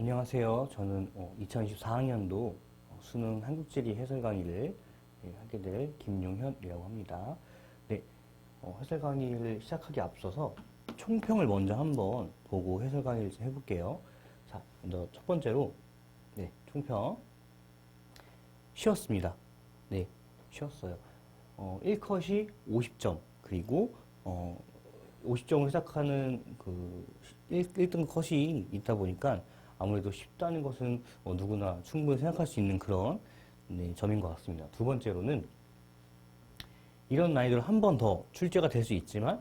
안녕하세요. 저는 2024학년도 수능 한국지리 해설 강의를 하게 될 김용현이라고 합니다. 네, 해설 강의를 시작하기 앞서서 총평을 먼저 한번 보고 해설 강의를 좀 해볼게요. 자, 먼저 첫 번째로 총평. 쉬웠습니다. 네, 쉬웠어요. 1컷이 50점, 그리고 50점으로 시작하는 그 1등 컷이 있다 보니까 아무래도 쉽다는 것은 누구나 충분히 생각할 수 있는 그런 점인 것 같습니다. 두 번째로는 이런 난이도를 한 번 더 출제가 될 수 있지만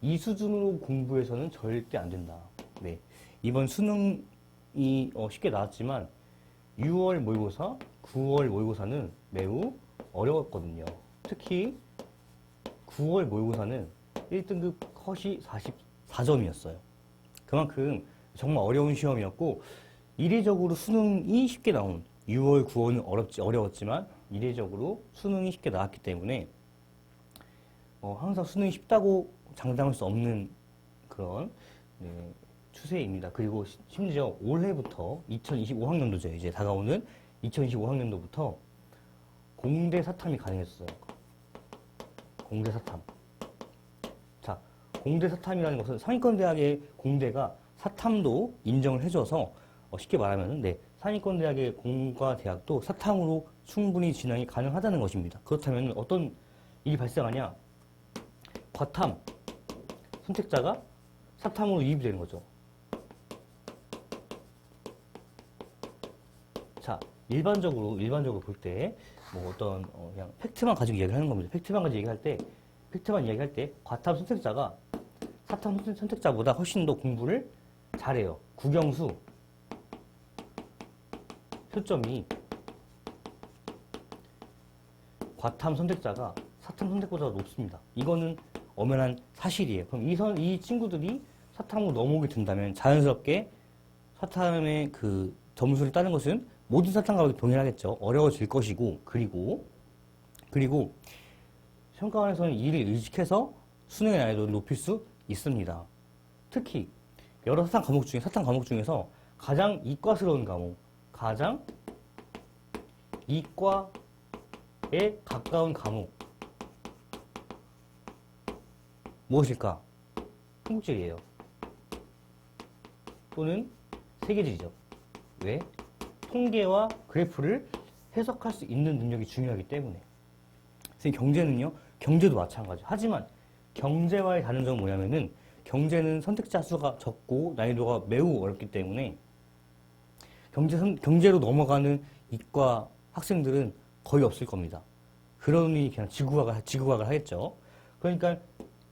이 수준으로 공부해서는 절대 안 된다. 네, 이번 수능이 쉽게 나왔지만 6월 모의고사, 9월 모의고사는 매우 어려웠거든요. 특히 9월 모의고사는 1등급 컷이 44점이었어요. 그만큼 정말 어려운 시험이었고, 이례적으로 수능이 쉽게 나온 6월, 9월은 어려웠지만 이례적으로 수능이 쉽게 나왔기 때문에 항상 수능이 쉽다고 장담할 수 없는 그런 추세입니다. 그리고 심지어 올해부터 2025학년도죠. 이제 다가오는 2025학년도부터 공대 사탐이 가능했어요. 공대 사탐. 자, 공대 사탐이라는 것은 상위권 대학의 공대가 사탐도 인정을 해줘서 쉽게 말하면 상위권 대학의 공과 대학도 사탐으로 충분히 진학이 가능하다는 것입니다. 그렇다면 어떤 일이 발생하냐? 과탐 선택자가 사탐으로 유입이 되는 거죠. 자, 일반적으로 볼 때 어떤 그냥 팩트만 가지고 이야기를 하는 겁니다. 팩트만 이야기할 때 과탐 선택자가 사탐 선택자보다 훨씬 더 공부를 잘해요. 국영수 표점이 과탐 선택자가 사탐 선택보다 높습니다. 이거는 엄연한 사실이에요. 그럼 이 친구들이 사탐으로 넘어오게 된다면 자연스럽게 사탐의 그 점수를 따는 것은 모든 사탐과 동일하겠죠. 어려워질 것이고, 그리고 평가원에서는 이를 의식해서 수능의 난이도를 높일 수 있습니다. 특히 여러 사탐 과목 중에서 가장 이과스러운 과목, 가장 이과에 가까운 과목 무엇일까? 한국지리예요. 또는 세계지리죠. 왜? 통계와 그래프를 해석할 수 있는 능력이 중요하기 때문에. 선생님, 경제는요? 경제도 마찬가지. 하지만 경제와의 다른 점은 뭐냐면은 경제는 선택자 수가 적고 난이도가 매우 어렵기 때문에 경제로 넘어가는 이과 학생들은 거의 없을 겁니다. 그러니 그냥 지구과학을 하겠죠. 그러니까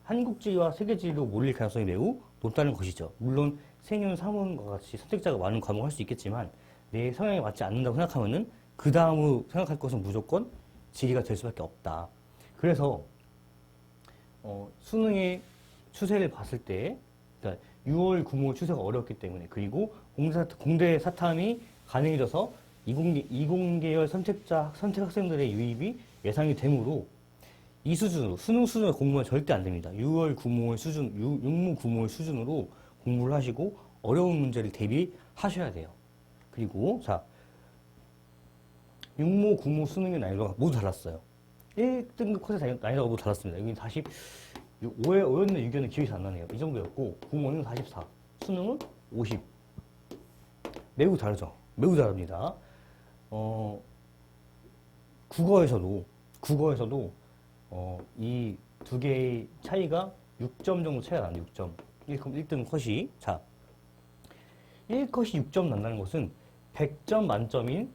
한국지리와 세계지리로 몰릴 가능성이 매우 높다는 것이죠. 물론 생윤, 사문과 같이 선택자가 많은 과목을 할 수 있겠지만 내 성향에 맞지 않는다고 생각하면은 그 다음으로 생각할 것은 무조건 지리가 될 수밖에 없다. 그래서 수능의 추세를 봤을 때, 그러니까 6월, 9월 추세가 어렵기 때문에, 그리고 공대 사탐이 가능해져서 이공계열 선택 학생들의 유입이 예상이 되므로 이 수준으로, 수능 수준으로 공부는 절대 안 됩니다. 6월, 9월 수준, 6무, 9월 수준으로 공부를 하시고 어려운 문제를 대비하셔야 돼요. 그리고, 자, 6무, 9무 수능의 난이도가 모두 달랐어요. 1등급 컷의 난이도가 모두 달랐습니다. 여기 5였나 6였나 기억이 잘 안 나네요. 이 정도였고, 9모는 44, 수능은 50. 매우 다르죠. 매우 다릅니다. 국어에서도 이 두 개의 차이가 6점 정도 차이가 나요. 6점. 1등 컷이. 자, 1컷이 6점 난다는 것은 100점 만점인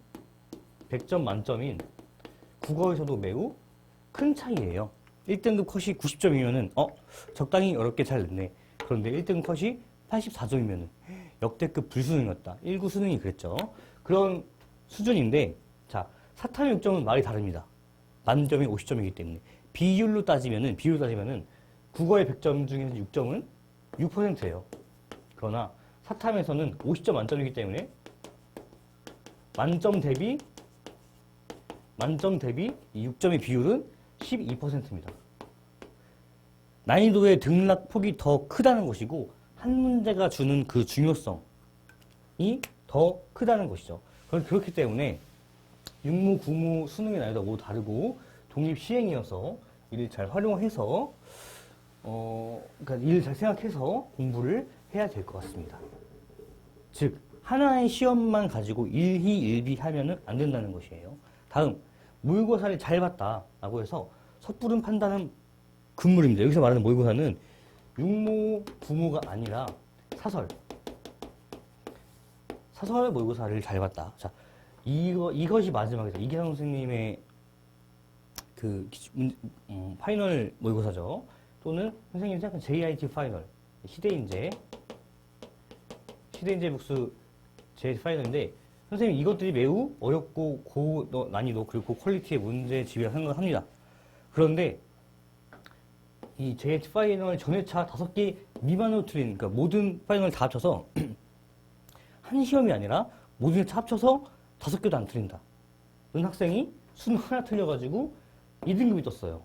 국어에서도 매우 큰 차이예요. 1등급 컷이 90점이면은 적당히 어렵게 잘 냈네. 그런데 1등급 컷이 84점이면은 역대급 불수능이었다. 1구 수능이 그랬죠. 그런 수준인데, 자, 사탐의 6점은 말이 다릅니다. 만점이 50점이기 때문에 비율로 따지면은 국어의 100점 중에서 6점은 6%예요. 그러나 사탐에서는 50점 만점이기 때문에 만점 대비 이 6점의 비율은 12%입니다. 난이도의 등락폭이 더 크다는 것이고 한 문제가 주는 그 중요성이 더 크다는 것이죠. 그렇기 때문에 육무, 구무, 수능의 난이도가 모두 다르고 독립 시행이어서 이를 잘 활용해서 그러니까 이를 잘 생각해서 공부를 해야 될 것 같습니다. 즉 하나의 시험만 가지고 일희일비 하면은 안 된다는 것이에요. 다음 모의고사를 잘 봤다라고 해서 섣부른 판단은 금물입니다. 여기서 말하는 모의고사는 육모, 구모가 아니라 사설 모의고사를 잘 봤다. 자, 이것이 마지막이다. 이기상 선생님의 그 파이널 모의고사죠. 또는 선생님이 생각한 JIT 파이널, 시대인재 북스 JIT 파이널인데 선생님 이것들이 매우 어렵고 고난이도 그리고 퀄리티의 문제 집이라 생각합니다. 그런데 이 JIT 파이널 전회차 5개 미만으로 틀린, 그러니까 모든 파이널 다 합쳐서 한 시험이 아니라 모든 회차 합쳐서 5개도 안 틀린다. 그런 학생이 수능 하나 틀려가지고 2등급이 떴어요.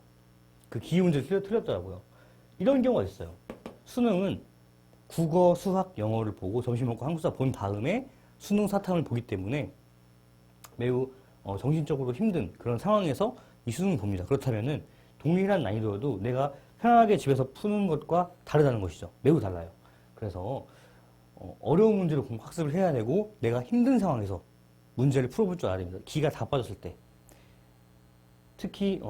그 기회 문제를 틀렸더라고요. 이런 경우가 있어요. 수능은 국어, 수학, 영어를 보고 점심 먹고 한국사 본 다음에 수능 사탐을 보기 때문에 매우 정신적으로 힘든 그런 상황에서 이 수능을 봅니다. 그렇다면은 동일한 난이도여도 내가 편하게 집에서 푸는 것과 다르다는 것이죠. 매우 달라요. 그래서 어려운 문제로 학습을 해야 되고 내가 힘든 상황에서 문제를 풀어볼 줄 알아야 됩니다. 기가 다 빠졌을 때. 특히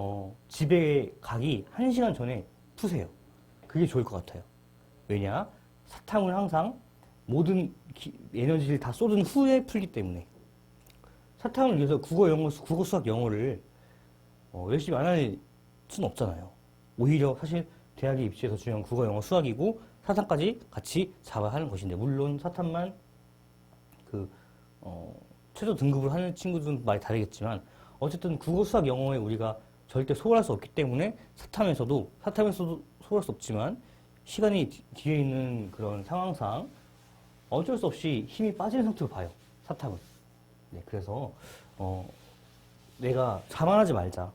집에 가기 1시간 전에 푸세요. 그게 좋을 것 같아요. 왜냐? 사탐을 항상 모든 에너지를 다 쏟은 후에 풀기 때문에. 사탐을 위해서 국어, 수학, 영어를 열심히 안 할 수는 없잖아요. 오히려 사실 대학에 입시에서 중요한 국어, 영어, 수학이고 사탐까지 같이 잡아야 하는 것인데, 물론 사탐만 최저 등급을 하는 친구들은 많이 다르겠지만 어쨌든 국어, 수학, 영어에 우리가 절대 소홀할 수 없기 때문에 사탐에서도 소홀할 수 없지만 시간이 뒤에 있는 그런 상황상 어쩔 수 없이 힘이 빠지는 상태로 봐요. 사탐은. 네, 그래서 내가 자만하지 말자.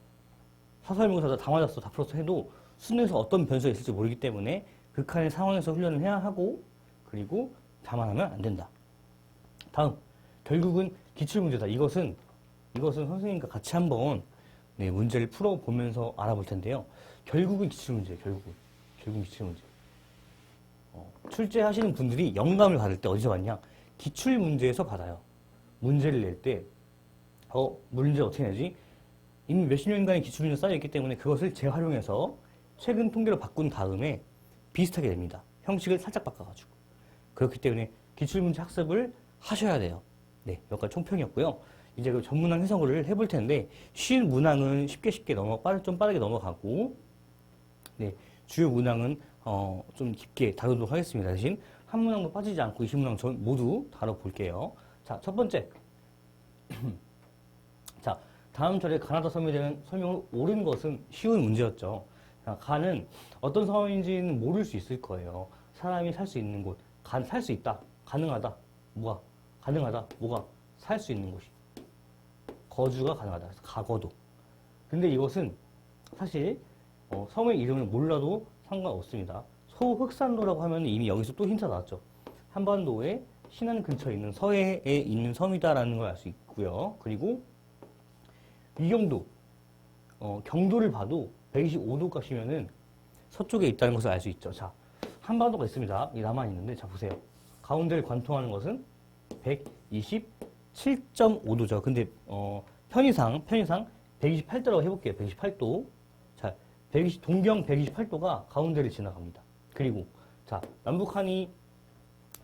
사설모의고사 다 맞았어, 다 풀었어 해도 수능에서 어떤 변수가 있을지 모르기 때문에 극한의 상황에서 훈련을 해야 하고, 그리고 자만하면 안 된다. 다음, 결국은 기출문제다. 이것은 선생님과 같이 한번 문제를 풀어보면서 알아볼 텐데요. 결국은 기출문제예요. 결국은 기출문제. 출제하시는 분들이 영감을 받을 때 어디서 받냐? 기출문제에서 받아요. 문제를 낼 때 문제 어떻게 내지? 이미 몇십 년간의 기출문제 쌓여있기 때문에 그것을 재활용해서 최근 통계로 바꾼 다음에 비슷하게 됩니다. 형식을 살짝 바꿔가지고. 그렇기 때문에 기출문제 학습을 하셔야 돼요. 네, 여기까지 총평이었고요. 이제 그 전문항 해석을 해볼 텐데, 쉬운 문항은 쉽게 좀 빠르게 넘어가고, 네, 주요 문항은 좀 깊게 다루도록 하겠습니다. 대신 한 문항도 빠지지 않고 20문항 모두 다뤄볼게요. 자, 첫 번째. 자, 다음 절에 가나다 섬에 대한 설명을 옳은 것은 쉬운 문제였죠. 가는 어떤 섬인지는 모를 수 있을 거예요. 사람이 살 수 있는 곳, 살 수 있다, 가능하다, 뭐가 살 수 있는 곳이, 거주가 가능하다. 그래서 가거도. 근데 이것은 사실 섬의 이름을 몰라도 상관없습니다. 소흑산도라고 하면 이미 여기서 또 힌트가 나왔죠. 한반도의 신안 근처에 있는 서해에 있는 섬이다라는 걸 알 수 있고요. 그리고 위경도, 경도를 봐도 125도 값이면은 서쪽에 있다는 것을 알 수 있죠. 자, 한반도가 있습니다. 이 남한 있는데, 자 보세요. 가운데를 관통하는 것은 127.5도죠. 근데 편의상 128도라고 해볼게요. 128도. 자, 동경 128도가 가운데를 지나갑니다. 그리고 자, 남북한이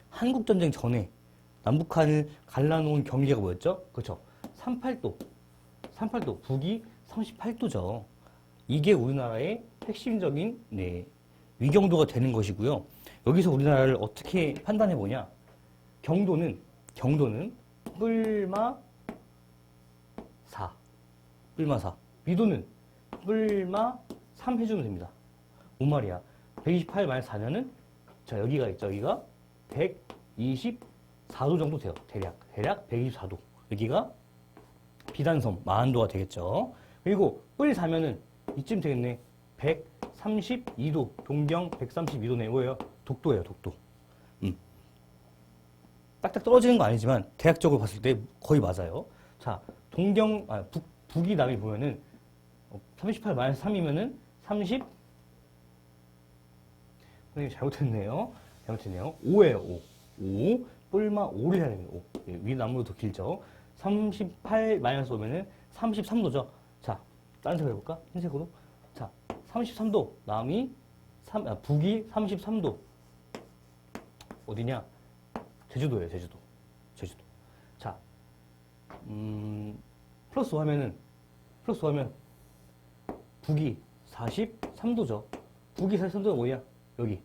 한국전쟁 전에 남북한을 갈라놓은 경계가 뭐였죠? 그렇죠. 38도. 북이 38도죠. 이게 우리나라의 핵심적인 위경도가 되는 것이고요. 여기서 우리나라를 어떻게 판단해 보냐? 경도는 뿔마 4. 위도는 뿔마 3 해주면 됩니다. 뭔 말이야? 128-4년은 자, 여기가 있죠. 여기가 124도 정도 돼요. 대략 124도. 여기가 비단섬, 마한도가 되겠죠. 그리고 뿔 4면은 이쯤 되겠네. 132도. 동경 132도네. 뭐예요? 독도예요, 독도. 딱딱 떨어지는 거 아니지만 대략적으로 봤을 때 거의 맞아요. 자, 북이 남이 보면은 38-3이면은 30 선생님 잘못했네요. 5예요. 5. 뿔마 5를 해야 됩니다. 5. 예, 위 나무도 더 길죠. 38-5면은 33도죠. 자, 다른 색으로 해볼까? 흰색으로. 자, 33도. 북이 33도. 어디냐? 제주도예요, 제주도. 자, 플러스 5 하면 북이 43도죠. 북이 43도가 뭐냐? 여기.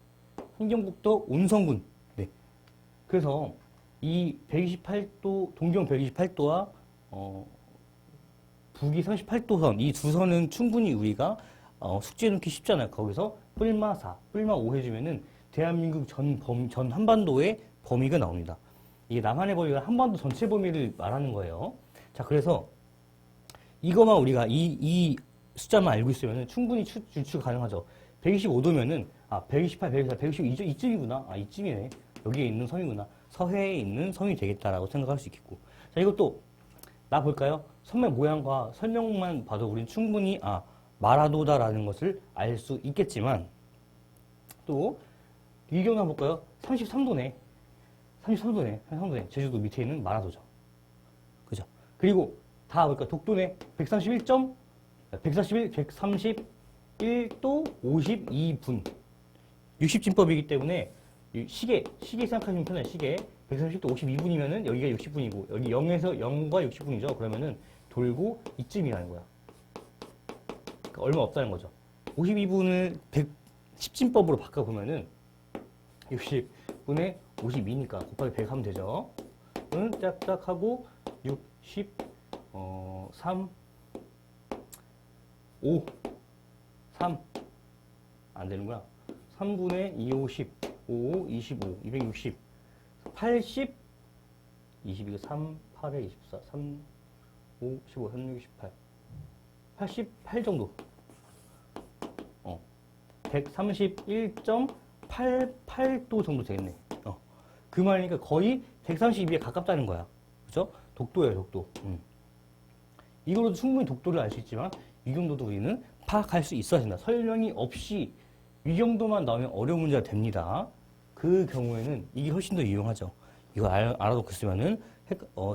함경북도 온성군. 네. 그래서 이 128도, 동경 128도와, 북이 38도선, 이 두 선은 충분히 우리가, 숙지해 놓기 쉽잖아요. 거기서 뿔마 4, 뿔마 5 해주면은 대한민국 전 한반도의 범위가 나옵니다. 이게 남한의 범위가 한반도 전체 범위를 말하는 거예요. 자, 그래서 이거만 우리가 이 숫자만 알고 있으면 충분히 유추가 가능하죠. 125도면은 128, 124, 125 이쯤이구나. 이쯤이네. 여기에 있는 섬이구나. 서해에 있는 섬이 되겠다라고 생각할 수 있겠고. 자, 이것도 나 볼까요? 섬의 모양과 설명만 봐도 우리는 충분히 마라도다라는 것을 알 수 있겠지만 또 이경도 한번 볼까요? 33도네. 제주도 밑에 있는 마라도죠. 그죠? 그리고 다 볼까요? 독도네. 131도 52분. 60진법이기 때문에 시계 생각하시면 편해요. 시계 130도 52분이면은 여기가 60분이고 여기 0과 60분이죠. 그러면은 돌고 이쯤이라는 거야. 그러니까 얼마 없다는 거죠. 52분을 110진법으로 바꿔보면은 60분에 52니까 곱하기 100 하면 되죠. 은 짝짝 하고 60, 3, 5, 3. 안 되는구나. 3분의 2, 50, 5, 25, 260, 80, 22, 3, 8에 24, 3, 5, 15, 3, 6, 18. 88 정도. 131.88도 정도 되겠네. 그 말이니까 거의 132에 가깝다는 거야. 그죠? 독도예요, 독도. 이걸로도 충분히 독도를 알 수 있지만 이 정도도 우리는 파악할 수 있어야 된다. 설명이 없이 이 정도만 나오면 어려운 문제가 됩니다. 그 경우에는 이게 훨씬 더 유용하죠. 이거 알아놓고 있으면은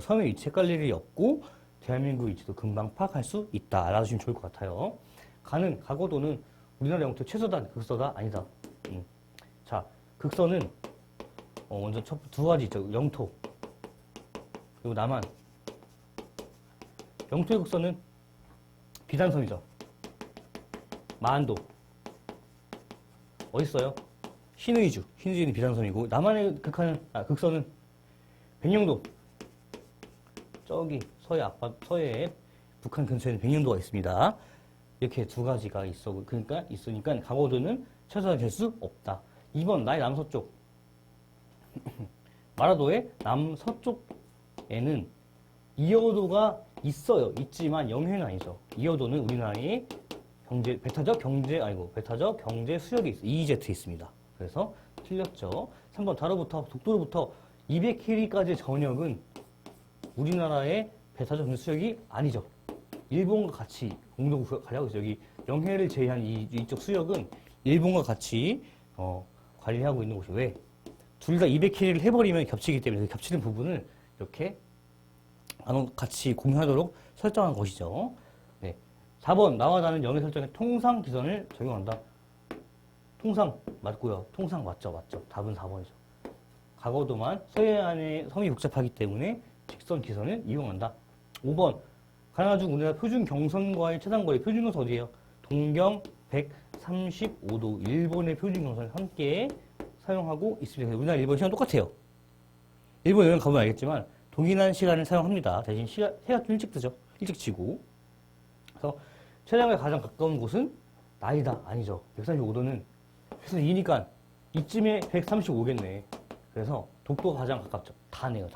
섬의 위치 헷갈릴 일이 없고 대한민국 위치도 금방 파악할 수 있다. 알아두시면 좋을 것 같아요. 가고도는 우리나라 영토 최소다, 극서다? 아니다. 자, 극서는 먼저 두 가지 있죠. 영토 그리고 남한. 영토의 극서는 비단섬이죠. 마한도. 어딨어요? 신의주는 비단섬이고 남한의 극서는 백령도. 저기 서해에 북한 근처에는 백령도가 있습니다. 이렇게 두 가지가 있으니까 가고도는 최소화 될 수 없다. 2번 나의 남서쪽. 마라도의 남서쪽에는 이어도가 있어요. 있지만 영해는 아니죠. 이어도는 우리나라의 배타적 경제 수역이 있어요. EEZ에 있습니다. 그래서 틀렸죠. 3번 독도로부터 200km까지의 전역은 우리나라의 배타적 경제 수역이 아니죠. 일본과 같이 공동 관리하고 있어요. 여기 영해를 제외한 이쪽 수역은 일본과 같이 관리하고 있는 곳이 왜? 둘 다 200km를 해버리면 겹치기 때문에 그 겹치는 부분을 이렇게 같이 공유하도록 설정한 것이죠. 네. 4번 나와 다른 영해 설정에 통상 기선을 적용한다. 통상 맞고요. 통상 맞죠. 답은 4번이죠. 가고도만 서해안의 섬이 복잡하기 때문에 직선 기선을 이용한다. 5번 가나주 우리나라 표준 경선과의 최단거리 표준경선 어디예요? 동경 135도 일본의 표준 경선을 함께 사용하고 있습니다. 우리나라 일본 시간 똑같아요. 일본 여행 가보면 알겠지만 동일한 시간을 사용합니다. 대신 해가 좀 일찍 뜨죠. 일찍 지고. 그래서 최단거리에 가장 가까운 곳은 나이다. 아니죠. 135도는 그래서 2니까 이쯤에 135겠네. 그래서 독도가 가장 가깝죠. 다네요.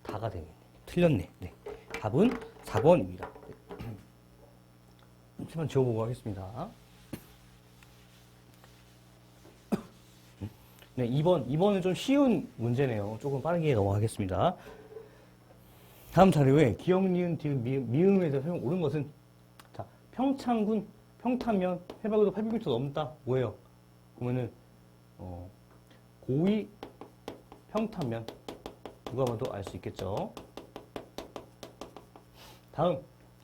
다가 되겠네. 틀렸네. 네. 답은 4번입니다. 잠시만 지워보고 하겠습니다. 네, 2번은 좀 쉬운 문제네요. 조금 빠르게 넘어가겠습니다. 다음 자료에 기역, 니은, 디귿, 미음에서 옳은 것은 자, 평창군 평탄면 해발고도 800m 넘다. 뭐예요? 그러면은 고위 평탄면 누가 봐도 알 수 있겠죠. 다음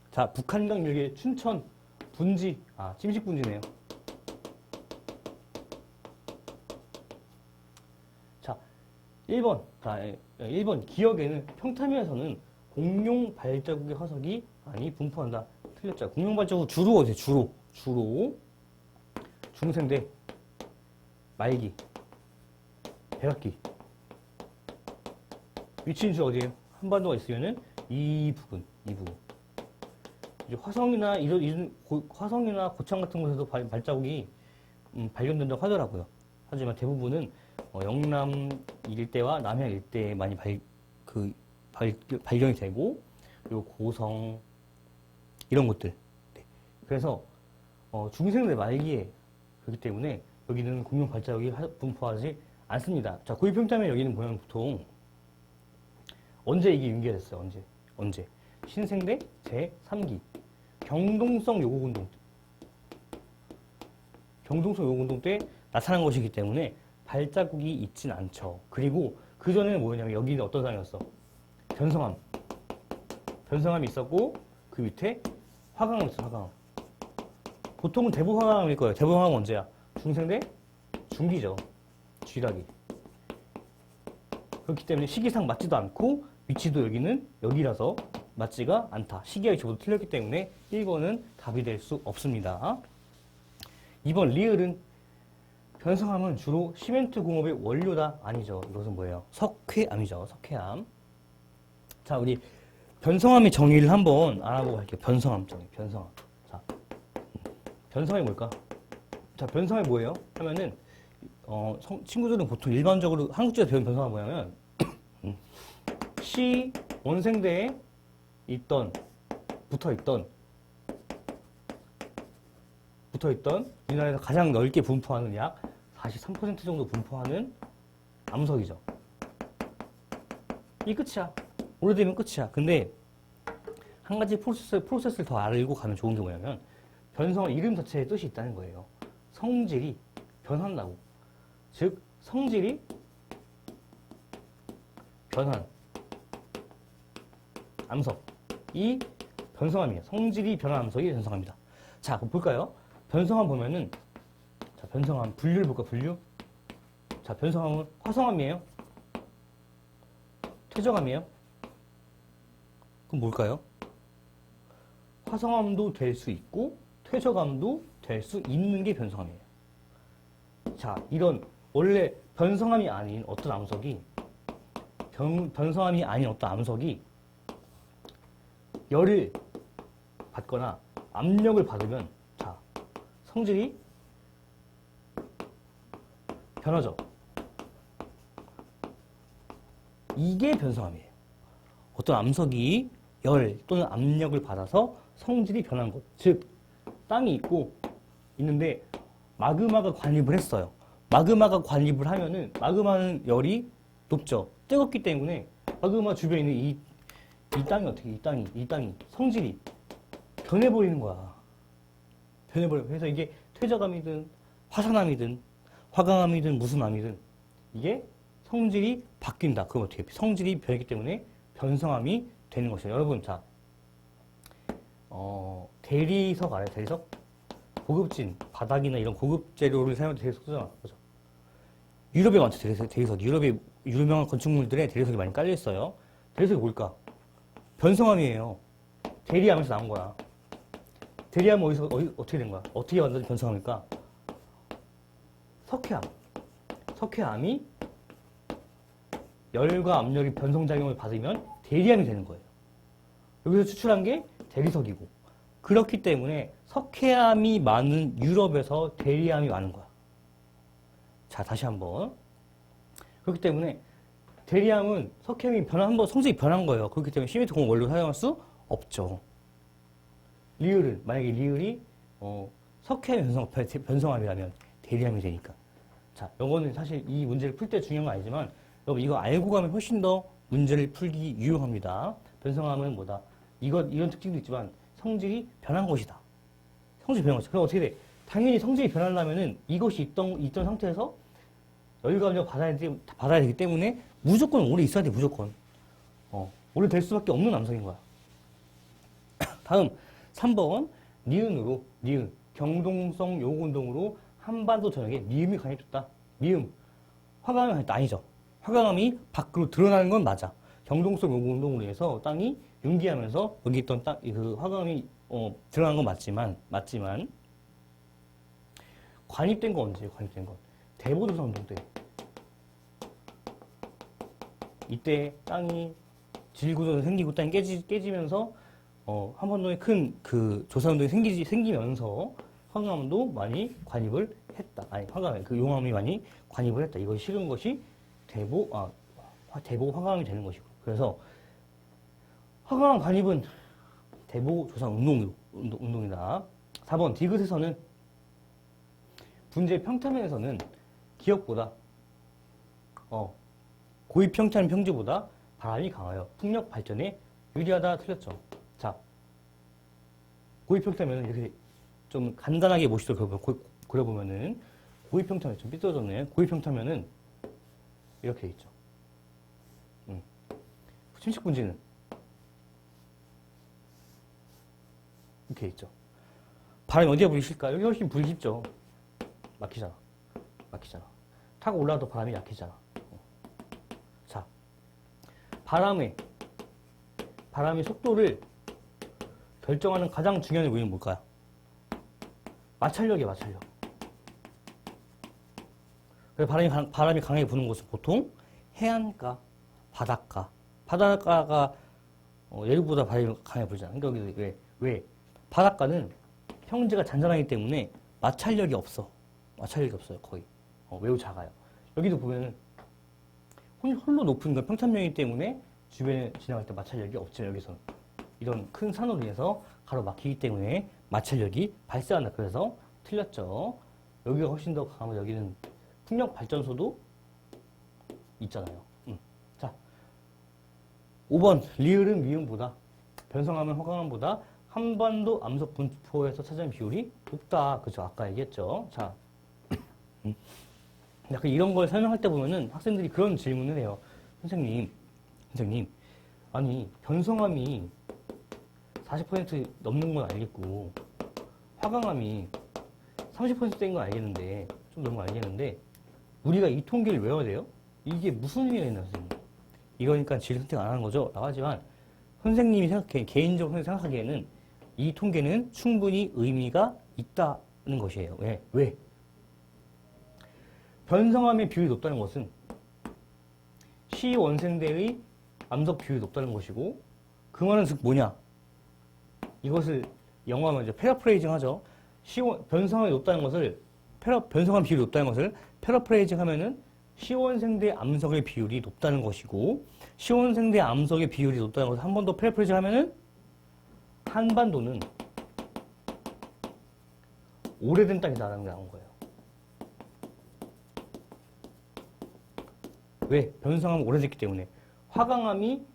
자, 북한강 일개 춘천 분지 찜식 분지네요. 자, 1번. 자, 1번 기역에는 평탄면에서는 공룡 발자국의 화석이 많이 분포한다. 틀렸죠. 공룡 발자국 주로 어디에? 주로 중생대, 말기, 백악기. 위치는 주 어디에요? 한반도가 있으면은 이 부분. 이제 화성이나 화성이나 고창 같은 곳에서 발자국이 발견된다고 하더라고요. 하지만 대부분은 영남 일대와 남해 일대에 많이 발견이 되고, 그리고 고성 이런 곳들. 네. 그래서 중생대 말기에 그렇기 때문에 여기는 공룡 발자국이 분포하지 않습니다. 자, 고위평탄면 여기는 보면 보통 언제 이게 융계됐어요? 언제? 신생대 제3기 경동성 요공운동 때 나타난 것이기 때문에 발자국이 있진 않죠. 그리고 그 전에는 뭐였냐면 여기는 어떤 상이었어? 변성함이 있었고 그 밑에 화강암이 있어. 화강암. 보통은 대부 화강암일 거예요. 대부 화강암 언제야? 중생대 중기죠. 쥐락이. 그렇기 때문에 시기상 맞지도 않고 위치도 여기는 여기라서 맞지가 않다. 시기와 위치 모두 틀렸기 때문에 1번은 답이 될 수 없습니다. 2번 리을은 변성함은 주로 시멘트 공업의 원료다. 아니죠. 이것은 뭐예요? 석회암이죠. 석회암. 자, 우리 변성함의 정의를 한번 알아보고 갈게요. 변성함 정의. 변성함. 자, 변성함이 뭘까? 자, 변성함이 뭐예요? 하면은 친구들은 보통 일반적으로 한국제에서 배운 변성함이 뭐냐면 시 원생대에 붙어있던 우리나라에서 가장 넓게 분포하는 약 43% 정도 분포하는 암석이죠. 이 끝이야. 오래되면 끝이야. 근데 한 가지 프로세스를 더 알고 가면 좋은 게 뭐냐면 변성은 이름 자체에 뜻이 있다는 거예요. 성질이 변한다고. 즉 성질이 변한 암석이 변성함이에요. 성질이 변한 암석이 변성함이다. 자, 그럼 볼까요? 변성함 보면은 자, 변성함 분류를 볼까? 분류. 자, 변성함은 화성함이에요? 퇴적함이에요? 그럼 뭘까요? 화성함도 될 수 있고 퇴적함도 될 수 있는 게 변성함이에요. 자, 이런 원래 변성함이 아닌 어떤 암석이 열을 받거나 압력을 받으면 자, 성질이 변하죠. 이게 변성함이에요. 어떤 암석이 열 또는 압력을 받아서 성질이 변한 것. 즉 땅이 있는데 마그마가 관입을 했어요. 마그마가 관입을 하면은 마그마는 열이 높죠. 뜨겁기 때문에 마그마 주변에 있는 이 땅이 어떻게 이 땅이 성질이 변해버리는 거야. 변해버려. 그래서 이게 퇴적암이든 화산암이든 화강암이든 무슨 암이든 이게 성질이 바뀐다. 그럼 어떻게 성질이 변했기 때문에 변성암이 되는 것이죠. 여러분, 자, 대리석 알아요? 대리석? 고급진 바닥이나 이런 고급 재료를 사용할 때 대리석 쓰잖아. 그죠? 유럽에 많죠. 대리석. 유럽의 유명한 건축물들에 대리석이 많이 깔려 있어요. 대리석이 뭘까? 변성함이에요. 대리암에서 나온 거야. 대리암은 어떻게 된 거야? 어떻게 만든 변성함일까? 석회암. 석회암이 열과 압력이 변성작용을 받으면 대리암이 되는 거예요. 여기서 추출한 게 대리석이고. 그렇기 때문에 석회암이 많은 유럽에서 대리암이 많은 거야. 자, 다시 한번. 그렇기 때문에 대리암은 석회암이 한번 성질이 변한 거예요. 그렇기 때문에 시멘트 공업 원료로 사용할 수 없죠. 리을은, 만약에 리을이 석회암 변성함이라면 대리암이 되니까. 자, 요거는 사실 이 문제를 풀 때 중요한 건 아니지만, 여러분 이거 알고 가면 훨씬 더 문제를 풀기 유용합니다. 변성함은 뭐다? 이런 특징도 있지만, 성질이 변한 것이다. 성질이 변한 것이다. 그럼 어떻게 돼? 당연히 성질이 변하려면은 이것이 있던 상태에서 열감정 받아야 되기 때문에 무조건 오래 있어야 돼, 무조건. 오래 될 수밖에 없는 암석인 거야. 다음, 3번. 니은으로, 니은. 경동성 요운동으로 한반도 전역에 미음이 강해졌다. 미음. 화강암이 강했다. 아니죠. 화강암이 밖으로 드러나는 건 맞아. 경동성 요운동으로 해서 땅이 융기하면서 여기 있던 그 화강암이 드러난 건 맞지만, 관입된 건 언제예요? 관입된 건. 대보조선 운동 때. 이때 땅이 질구조가 생기고 땅이 깨지면서 한반도에 큰 그 조사운동이 생기면서 화강암도 많이 관입을 했다. 아니, 그 용암이 많이 관입을 했다. 이것이 식은 것이 대보 화강암이 되는 것이고. 그래서 화강암 관입은 대보 조사 운동이다. 4번 디귿에서는 분재 평타면에서는 기역보다 고입 평탄 평지보다 바람이 강하여 풍력 발전에 유리하다. 틀렸죠. 자, 고입 평타면은 이렇게 좀 간단하게 모시도록 그려보면은 고입 평타면 좀 삐뚤어졌네. 고입 평타면은 이렇게 있죠. 침식 분지는 이렇게 있죠. 바람이 어디에 부딪힐까? 여기 훨씬 불기 쉽죠. 막히잖아. 타고 올라가도 바람이 약해지잖아. 자, 바람의 속도를 결정하는 가장 중요한 요인은 뭘까요? 마찰력이에요, 마찰력. 그래서 바람이 강하게 부는 곳은 보통 해안가, 바닷가. 바닷가가 예류보다 바람이 강하게 불잖아. 그러니까 여기 왜? 바닷가는 평지가 잔잔하기 때문에 마찰력이 없어요, 거의. 매우 작아요. 여기도 보면은 홀로 높은 건 평탄면이기 때문에 주변에 지나갈 때 마찰력이 없죠. 여기서는 이런 큰 산으로 인해서 가로막히기 때문에 마찰력이 발생한다. 그래서 틀렸죠. 여기가 훨씬 더 강하면 여기는 풍력 발전소도 있잖아요. 자, 5번 리을은 미음보다 변성하면 화강암보다 한반도 암석 분포에서 차지하는 비율이 높다. 그죠? 아까 얘기했죠. 자, 약간 이런 걸 설명할 때 보면은 학생들이 그런 질문을 해요. 선생님, 아니 변성암이 40% 넘는 건 알겠고 화강암이 30%대인 건 알겠는데 좀 넘은 건 알겠는데 우리가 이 통계를 외워야 돼요? 이게 무슨 의미가 있나 선생님? 이거니까 질 선택 안 하는 거죠? 라고 하지만 선생님이 개인적으로 생각하기에는 이 통계는 충분히 의미가 있다는 것이에요. 왜? 변성암의 비율이 높다는 것은 시원생대의 암석 비율이 높다는 것이고 그 말은 즉 뭐냐? 이것을 영어하면 이제 패러프레이징 하죠. 변성암이 높다는 것을 변성암 비율이 높다는 것을 패러프레이징 하면은 시원생대 암석의 비율이 높다는 것이고 시원생대 암석의 비율이 높다는 것을 한 번 더 패러프레이징 하면은 한반도는 오래된 땅이다라는 게 나온 거예요. 왜? 변성암은 오래됐기 때문에. 화강암이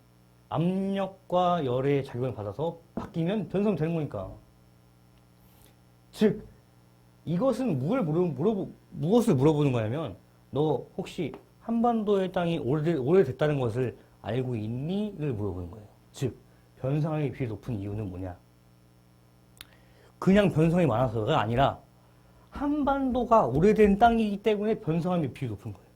압력과 열의 작용을 받아서 바뀌면 변성되는 거니까. 즉, 이것은 무엇을 물어보는 거냐면, 너 혹시 한반도의 땅이 오래됐다는 것을 알고 있니? 를 물어보는 거예요. 즉, 변성암의 비율이 높은 이유는 뭐냐? 그냥 변성이 많아서가 아니라, 한반도가 오래된 땅이기 때문에 변성암의 비율이 높은 거예요.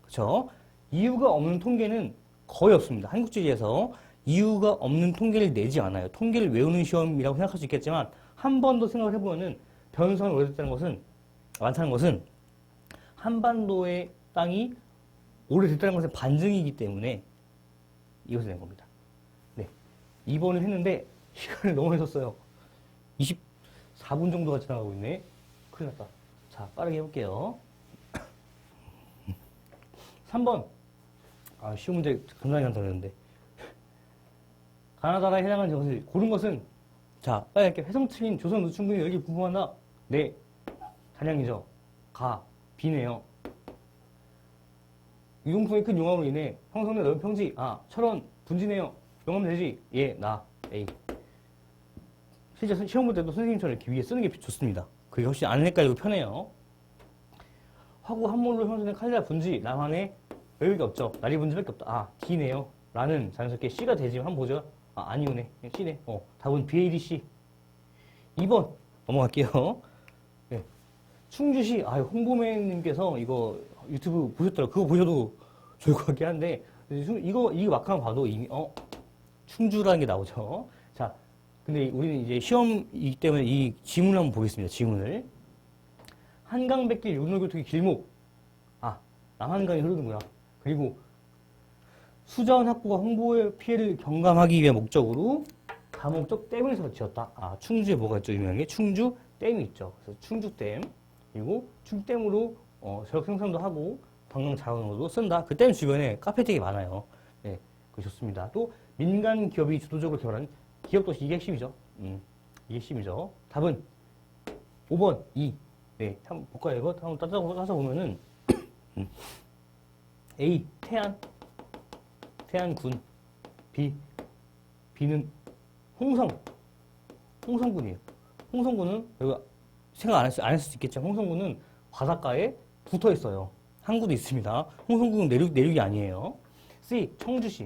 그렇죠? 이유가 없는 통계는 거의 없습니다. 한국지리에서 이유가 없는 통계를 내지 않아요. 통계를 외우는 시험이라고 생각할 수 있겠지만 한 번 더 생각을 해보면은 변성이 많다는 것은 한반도의 땅이 오래됐다는 것의 반증이기 때문에 이것을 낸 겁니다. 네, 2번을 했는데 시간을 너무 해줬어요. 24분 정도가 지나가고 있네. 큰일 났다. 자, 빠르게 해볼게요. 3번. 쉬운 문제 굉장히 한다 그랬는데. 가나다라에 해당하는 것을 고른 것은, 자, 빨리 할게요. 해성층인 조선 노충군이 여기 분포한다. 네. 단양이죠. 가. B네요. 이동풍의 큰 용암으로 인해 형성된 넓은 평지. 아, 철원 분지네요. 용암대지. 예, 나 A. 실제 시험 볼 때도 선생님처럼 이렇게 위에 쓰는 게 좋습니다. 그게 훨씬 안 헷갈리고 편해요. 화구 함몰로 형성된 칼날 분지. 남한에 여유가 없죠. 나리 분지밖에 없다. 아, D네요. 라는 자연스럽게 C가 되지만 한번 보죠. 아, 아니오네. C네. 답은 BADC. 2번 넘어갈게요. 네. 충주시, 홍보맨님께서 이거 유튜브 보셨더라고요. 그거 보셔도 좋을 것 같긴 한데, 이거 막상 봐도 이미, 충주라는 게 나오죠. 자, 근데 우리는 이제 시험이기 때문에 이 지문을 한번 보겠습니다. 지문을. 한강백길 육로교통의 길목. 아, 남한강이 흐르는구나. 그리고 수자원 확보가 홍보의 피해를 경감하기 위한 목적으로 다목적 댐을 지었다. 아, 충주에 뭐가 있죠? 유명한 게 충주 댐이 있죠. 그래서 충주댐. 그리고 충주댐으로 저력 생산도 하고 관광 자원으로도 쓴다. 그 댐 주변에 카페 되게 많아요. 네, 그거 좋습니다. 또 민간 기업이 주도적으로 개발한 기업도시. 이게 핵심이죠. 이게 핵심이죠. 답은 5번 2. 네, 한번 볼까요? 이거 한번 따져 보면은 A 태안군. B는 홍성군이에요. 홍성군은 여기 생각 안 했을 수도 있겠지만 홍성군은 바닷가에 붙어 있어요. 항구도 있습니다. 홍성군은 내륙이 아니에요. C 청주시.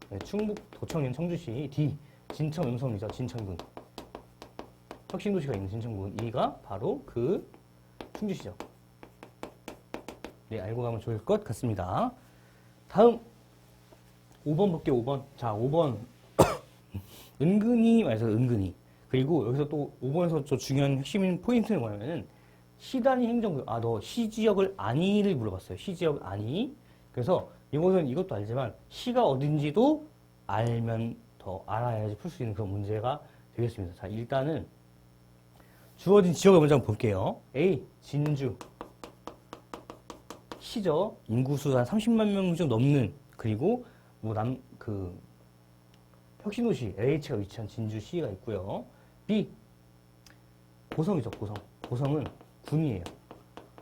네, 충북 도청인 청주시. D 진천 음성이죠. 진천군. 혁신도시가 있는 진천군. E가 바로 그 충주시죠. 네, 알고 가면 좋을 것 같습니다. 다음 5번 볼게요. 5번. 자, 5번 은근히 말해서 은근히. 그리고 여기서 또 5번에서 좀 중요한 핵심 포인트는 뭐냐면은 시단위 행정구역. 아, 너 시지역을 아니를 물어봤어요. 시지역 아니. 그래서 이것은 이것도 알지만 시가 어딘지도 알면 더 알아야지 풀 수 있는 그런 문제가 되겠습니다. 자, 일단은 주어진 지역을 먼저 한번 볼게요. A 진주. 시죠. 인구수 한 30만 명 좀 넘는. 그리고 혁신도시 LH가 위치한 진주시가 있고요. B 고성이죠. 고성은 군이에요.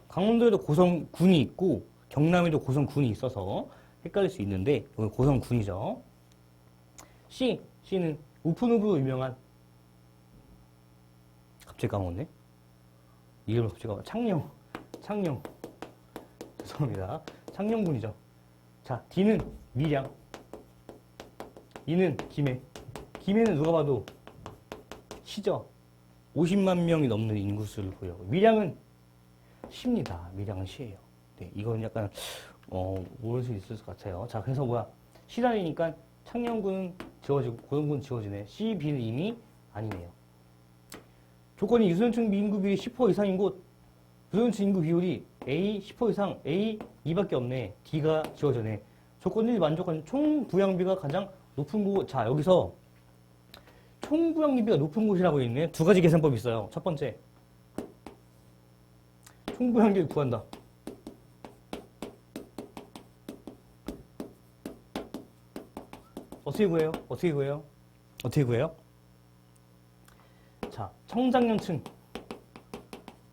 강원도에도 고성군이 있고 경남에도 고성군이 있어서 헷갈릴 수 있는데 여기 고성군이죠. C는 우프누브로 유명한, 갑자기 까먹었네. 이름을 갑자기 까먹었네. 창녕. 죄송합니다. 창녕군이죠. 자, D는 밀양. E는 김해는 누가 봐도 시죠. 50만 명이 넘는 인구수를 보여요. 밀양은 시입니다. 밀양은 시예요. 네, 이건 약간 모를 수 있을 것 같아요. 자, 그래서 시단이니까 창녕군은 지워지고 고성군은 지워지네. C, B는 이미 아니네요. 조건이 유소년층 인구 비율이 10% 이상인 곳. 유소년층 인구 비율이 A 10% 이상, A 2밖에 없네. D가 지워지네. 조건 1 만족한 총 부양비가 가장 높은 곳. 자, 여기서 총 부양비가 높은 곳이라고 있네. 두 가지 계산법이 있어요. 첫 번째, 총 부양비를 구한다. 어떻게 구해요? 자, 청장년층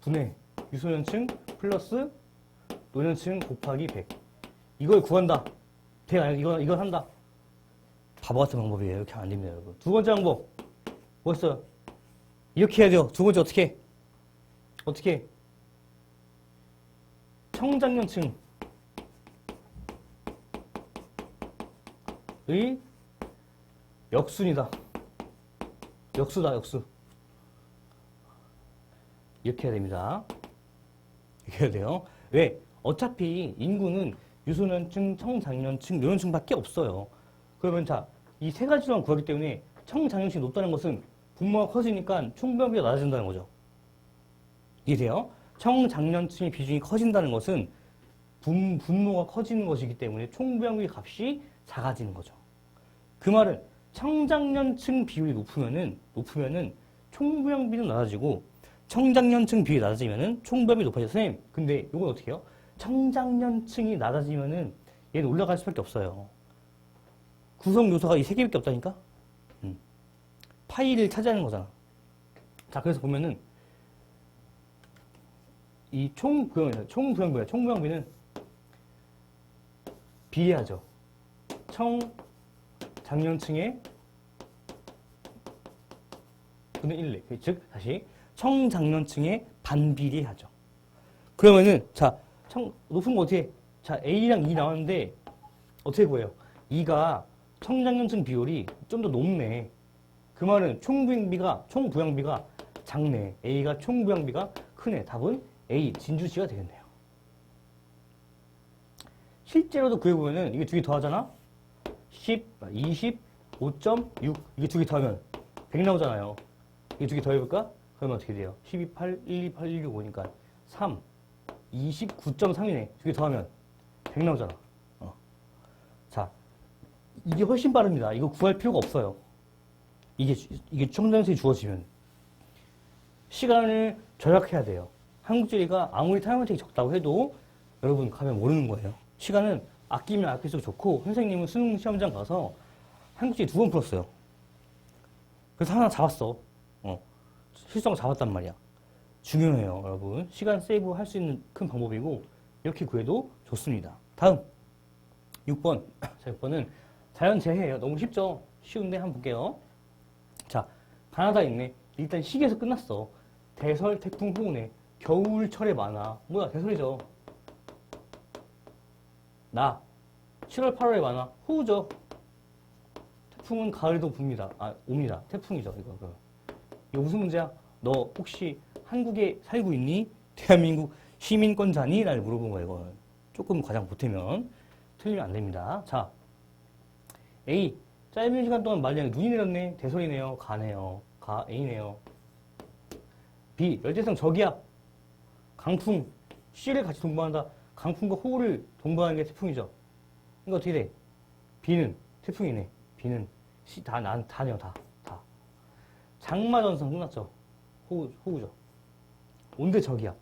분의 유소년층 플러스 노년층 곱하기 100. 이걸 구한다. 이건 한다. 바보 같은 방법이에요. 이렇게 하면 안 됩니다, 여러분. 두 번째 방법. 뭐였어요? 이렇게 해야 돼요. 두 번째 어떻게? 청장년층의 역순이다. 역수. 이렇게 해야 됩니다. 이렇게 해야 돼요. 왜? 어차피 인구는 유소년층, 청장년층, 노년층밖에 없어요. 그러면 자, 이 세 가지만 구하기 때문에 청장년층이 높다는 것은 분모가 커지니까 총부양비가 낮아진다는 거죠. 이해돼요? 청장년층의 비중이 커진다는 것은 분모가 커지는 것이기 때문에 총부양비 값이 작아지는 거죠. 그 말은 청장년층 비율이 높으면은 총부양비는 낮아지고 청장년층 비율이 낮아지면은 총부양비 높아져요. 선생님, 근데 이건 어떻게 해요? 청장년층이 낮아지면은 얘는 올라갈 수밖에 없어요. 구성 요소가 이 세 개밖에 없다니까? 파이를 차지하는 거잖아. 자, 그래서 보면은 이 총부양비는 비례하죠. 청장년층의 분의 1, 즉 다시 청장년층의 반비례하죠. 그러면은 자, 높은 거 어떻게? 자, A랑 E 나왔는데 어떻게 구해요? E가 청장년층 비율이 좀 더 높네. 그 말은 총부양비가 작네. A가 총부양비가 크네. 답은 A, 진주시가 되겠네요. 실제로도 구해보면은 이게 두 개 더하잖아? 10, 20, 5.6 이게 두 개 더하면 100 나오잖아요. 이게 두 개 더해볼까? 그러면 어떻게 돼요? 12, 8, 1, 2, 8, 1, 6, 5니까 3, 29.3이네. 두 개 더하면 100 나오잖아. 자, 이게 훨씬 빠릅니다. 이거 구할 필요가 없어요. 이게 청장년층이 주어지면. 시간을 절약해야 돼요. 한국지리가 아무리 타임어택이 적다고 해도 여러분 가면 모르는 거예요. 시간은 아끼면 아낄수록 좋고 선생님은 수능 시험장 가서 한국지리 2번 풀었어요. 그래서 하나 잡았어. 실수한 거 잡았단 말이야. 중요해요, 여러분. 시간 세이브 할 수 있는 큰 방법이고 이렇게 구해도 좋습니다. 다음 6번. 자, 6번은 자연재해예요. 너무 쉽죠? 쉬운데 한번 볼게요. 자, 가나다에 있네. 일단 시기에서 끝났어. 대설, 태풍, 호우네. 겨울철에 많아. 뭐야, 대설이죠. 나 7월, 8월에 많아. 호우죠. 태풍은 가을에도 옵니다. 태풍이죠. 이거 무슨 문제야? 너 혹시 한국에 살고 있니? 대한민국 시민권자니? 날 물어본 거야, 이거는. 조금 과장 보태면 틀리면 안 됩니다. 자, A. 짧은 시간 동안 말량이 눈이 내렸네. 대설이네요. 가네요. A네요. B. 열대성 저기압. 강풍. C를 같이 동반한다. 강풍과 호우를 동반하는 게 태풍이죠. 이거 어떻게 돼? B는 태풍이네. B는 C. 다네요. 다. 장마전선 끝났죠. 호우죠. 온대 저기압.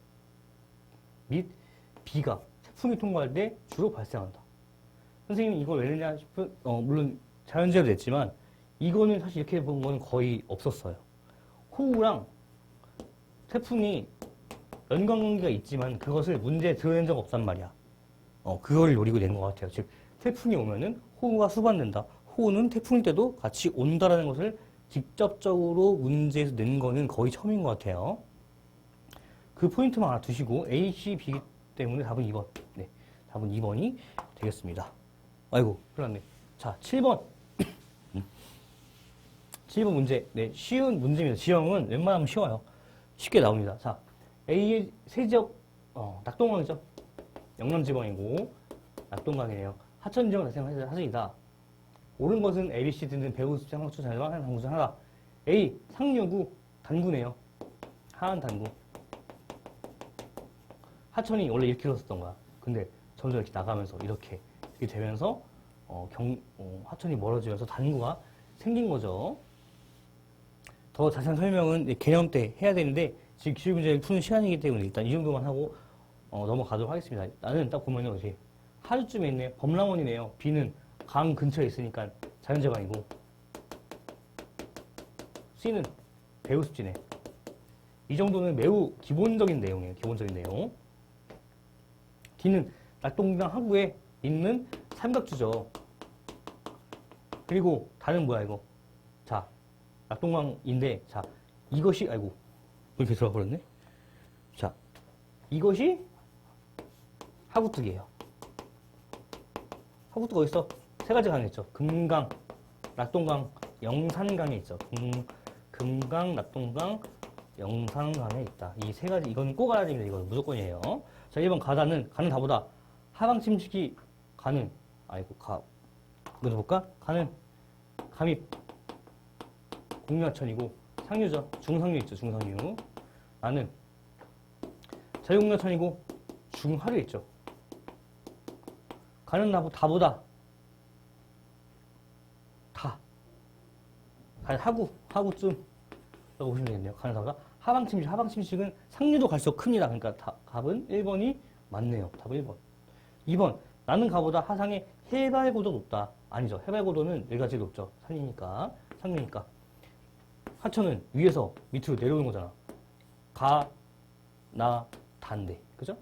및 B가 태풍이 통과할 때 주로 발생한다. 선생님이 이걸 왜 냈냐 싶은, 물론 자연재해도 냈지만, 이거는 사실 이렇게 본 건 거의 없었어요. 호우랑 태풍이 연관관계가 있지만, 그것을 문제에 드러낸 적 없단 말이야. 그걸 노리고 낸 것 같아요. 즉, 태풍이 오면은 호우가 수반된다. 호우는 태풍일 때도 같이 온다라는 것을 직접적으로 문제에서 낸 거는 거의 처음인 것 같아요. 그 포인트만 하나 두시고, A, C, B 때문에 답은 2번. 네. 답은 2번이 되겠습니다. 아이고, 큰일 났네. 자, 7번. 7번 문제. 네, 쉬운 문제입니다. 지형은 웬만하면 쉬워요. 쉽게 나옵니다. 자, A의 세지역, 낙동강이죠. 영남지방이고, 낙동강이네요. 하천지역 발생한 하천이다. 옳은 것은 A, B, C 등등 배후 숲 상록초 자연과 한 당구 중 하나. A, 상류구 단구네요. 하안 단구. 하천이 원래 이렇게 흘렀었던 거야. 근데 점점 이렇게 나가면서 이렇게 되면서 하천이 멀어지면서 단구가 생긴 거죠. 더 자세한 설명은 개념 때 해야 되는데 지금 기출문제를 푸는 시간이기 때문에 일단 이 정도만 하고 넘어가도록 하겠습니다. 나는 딱 보면요, 이제 하류쯤에 있네. 범람원이네요. B는 강 근처에 있으니까 자연재방이고, C는 배후습지네. 이 정도는 매우 기본적인 내용이에요. 기본적인 내용. D는 낙동강 하구에 있는 삼각주죠. 그리고 다는 뭐야 이거? 자, 낙동강인데, 자, 이것이 아이고 이렇게 들어가 버렸네. 자, 이것이 하구뚝이에요. 하구뚝 어디 있어? 세 가지 강이 있죠. 금강, 낙동강, 영산강에 있죠. 금강, 낙동강, 영산강에 있다. 이 세 가지, 이건 꼭 알아야 됩니다. 이건 무조건이에요. 자, 1번 가는 다보다 하방 침식이 가는, 이거 볼까? 가는 감입, 공유하천이고, 상류죠. 중상류 있죠. 중상류. 나는 자유공유하천이고, 중하류 있죠. 가는 다보다 하구쯤 라고 보시면 되겠네요. 가는 다보다 하방침식은 상류도 갈수록 큽니다. 그러니까 답은 1번이 맞네요. 답은 1번. 2번, 나는 가보다 하상의 해발고도 높다. 아니죠. 해발고도는 일가지 높죠. 산이니까, 상류니까. 하천은 위에서 밑으로 내려오는 거잖아. 다인데. 그죠?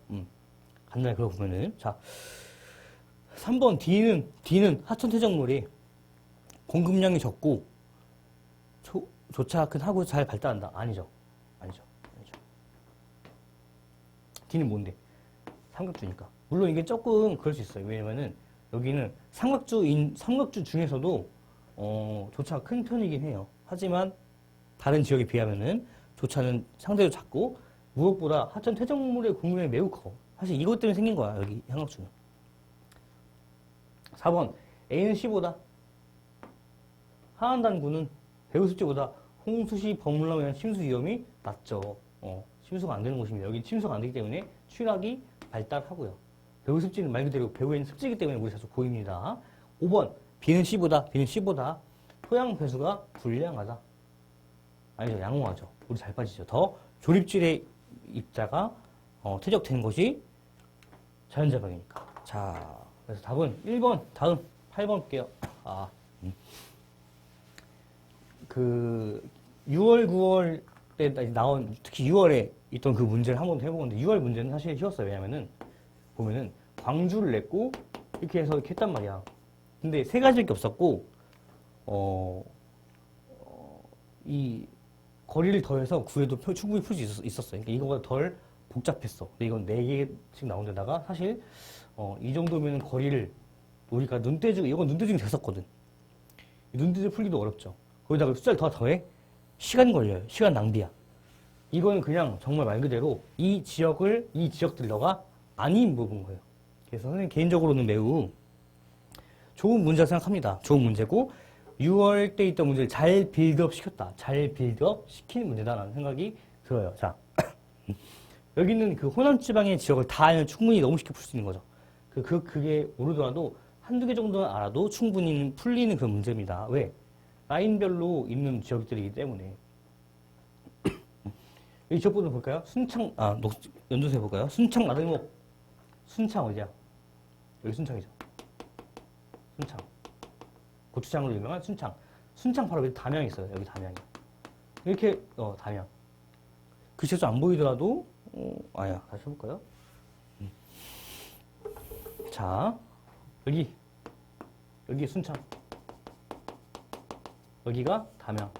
간단히 그러고 보면은. 자, 3번 D는 하천 퇴적물이 공급량이 적고 조차 큰 하구 잘 발달한다. 아니죠. D는 뭔데? 삼각주니까. 물론 이게 조금 그럴 수 있어요. 왜냐면은 여기는 삼각주 중에서도 조차가 큰 편이긴 해요. 하지만 다른 지역에 비하면은 조차는 상대적으로 작고 무엇보다 하천 퇴적물의 공급량이 매우 커. 사실 이것 때문에 생긴 거야. 여기 삼각주는. 4번 A는 C보다 하한단구는 배우습지보다 홍수시 범람에 의한 침수 위험이 낮죠. 침수가 안 되는 곳입니다. 여기 침수가 안 되기 때문에 취락이 발달하고요. 배우습지는 말 그대로 배우에는 습지이기 때문에 물이 자주 보입니다. 5번 B는 C보다 토양 배수가 불량하다. 아니죠. 양호하죠. 물이 잘 빠지죠. 더 조립질의 입자가 퇴적된 것이 자연자방이니까. 자, 그래서 답은 1번, 다음 8번 볼게요. 그 6월, 9월 때 나온, 특히 6월에 있던 그 문제를 한번 해보는데 6월 문제는 사실 쉬웠어요. 왜냐면은 보면은 광주를 냈고 이렇게 해서 이렇게 했단 말이야. 근데 세 가지밖에 없었고 이 거리를 더해서 구해도 충분히 풀 수 있었어요. 그러니까 이거보다 덜 복잡했어. 근데 이건 4개씩 나온 데다가 사실 이 정도면 거리를 우리가 이건 눈대중이 됐었거든. 눈대중 풀기도 어렵죠. 거기다가 숫자를 더해? 시간 걸려요. 시간 낭비야. 이거는 그냥 정말 말 그대로 이 지역들 너가 아닌 부분 거예요. 그래서 선생님 개인적으로는 매우 좋은 문제라 생각합니다. 좋은 문제고 6월 때 있던 문제를 잘 빌드업 시켰다. 잘 빌드업 시키는 문제다라는 생각이 들어요. 자, 여기는 그 호남지방의 지역을 다 알면 충분히 너무 쉽게 풀 수 있는 거죠. 그게 모르더라도 한두 개 정도는 알아도 충분히 풀리는 그런 문제입니다. 왜? 라인별로 있는 지역들이기 때문에. 이 지역부터 볼까요? 연두세 볼까요? 순창 나들목. 순창 어디야? 여기 순창이죠. 순창. 고추장으로 유명한 순창. 순창 바로 여기 담양이 있어요. 여기 담양이. 이렇게, 담양. 글씨가 좀 안 보이더라도, 다시 해볼까요? 자, 여기 순창. 여기가 담양.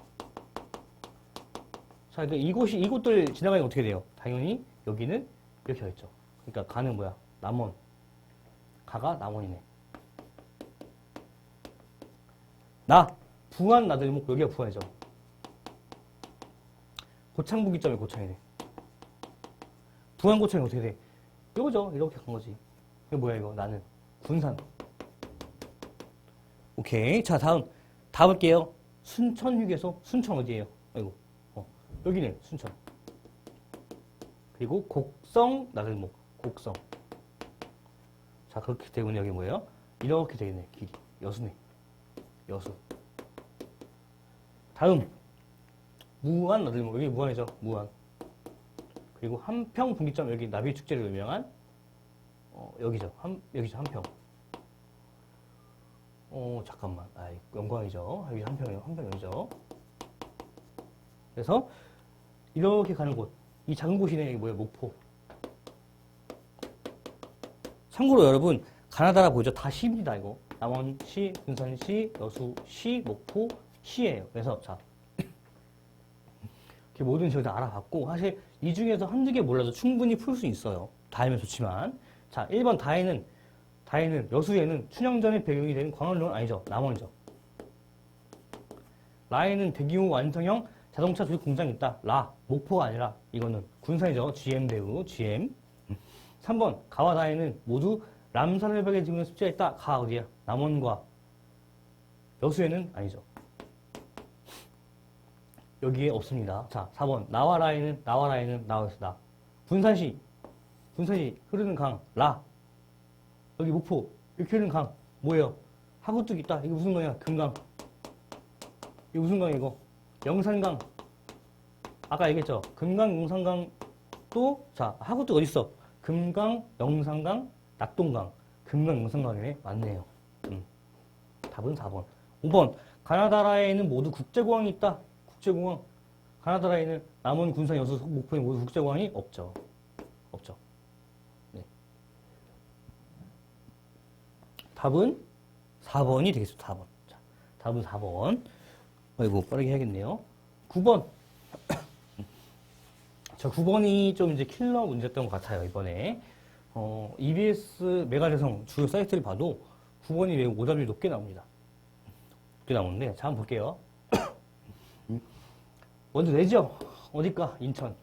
자, 이곳들 지나가니까 어떻게 돼요? 당연히 여기는 이렇게 되겠죠. 그러니까 가는 뭐야? 남원. 가가 남원이네. 부안 나들목, 여기가 부안이죠. 고창분기점이 고창이네. 부안 고창이 어떻게 돼? 이거죠. 이렇게 간 거지. 이거 뭐야, 이거? 나는 군산. 오케이. 자, 다음 볼게요. 순천 휴게소. 순천 어디예요? 아이고. 여기네, 순천. 그리고 곡성 나들목. 곡성. 자, 그렇게 되면 여기 뭐예요? 이렇게 되겠네. 길이. 여수네. 여수. 다음 무안 나들목. 여기 무안이죠. 무안. 그리고 한평 분기점. 여기 나비 축제로 유명한 여기죠. 한평. 잠깐만. 영광이죠. 여기 한평이요. 한평이죠. 그래서 이렇게 가는 곳. 이 작은 곳이네. 여기 뭐예요? 목포. 참고로 여러분, 가나다라 보이죠? 다 시입니다, 이거. 남원시, 군산시, 여수시, 목포시예요. 그래서 자, 이렇게 모든 지역을 다 알아봤고, 사실 이 중에서 한두 개 몰라도 충분히 풀 수 있어요. 다 알면 좋지만. 자, 1번 다혜는 여수에는 춘향전의 배경이 되는 광안릉은 아니죠. 남원이죠. 라에는 대규모 완성형 자동차 조립 공장이 있다. 목포가 아니라 이거는 군산이죠. GM 배우, GM. 3번 가와 다혜는 모두 람산해벽에 지금 습지가 있다. 가 어디야? 남원과 여수에는 아니죠. 여기에 없습니다. 자, 4번 나와라에는 나와서 군산시 흐르는 강 여기 목포 이렇게 흐르는 강 뭐예요? 하구뚝 있다. 이거 무슨 강이야? 금강. 이거 무슨 강이야 이거? 영산강. 아까 얘기했죠. 금강, 영산강 또 자 하구뚝 어디 있어? 금강, 영산강, 낙동강. 금강, 영산강이네. 맞네요. 답은 4번. 5번 가나다라에는 모두 국제공항이 있다. 국제공항. 가나다라에는 남원, 군산, 여수, 목포에 모두 국제공항이 없죠. 답은 4번이 되겠습니다. 4번. 자, 답은 4번. 아이고, 빠르게 해야겠네요. 9번. 자, 9번이 좀 이제 킬러 문제였던 것 같아요, 이번에. EBS 메가대성 주요 사이트를 봐도 9번이 매우 오답률이 높게 나옵니다. 높게 나오는데, 자, 한번 볼게요. 먼저 내죠. 어딜까? 인천.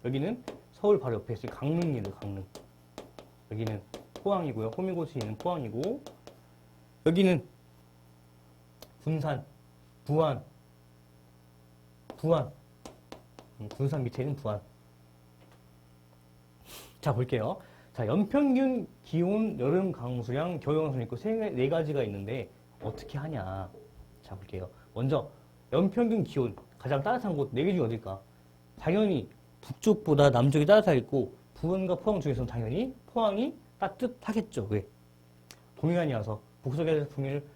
여기는 서울 바로 옆에 있어요. 강릉이에요, 강릉. 여기는 포항이고요. 호미곶이 있는 포항이고, 여기는 군산, 부안. 군산 밑에 있는 부안. 자, 볼게요. 자, 연평균 기온, 여름 강수량, 겨울 강수량 있고 네 가지가 있는데 어떻게 하냐. 자, 볼게요. 먼저 연평균 기온, 가장 따뜻한 곳 4개 중에 어딜까? 당연히 북쪽보다 남쪽이 따뜻하겠고 부안과 포항 중에서는 당연히 포항이 따뜻하겠죠. 왜? 동해안이어서 북서에서 동해를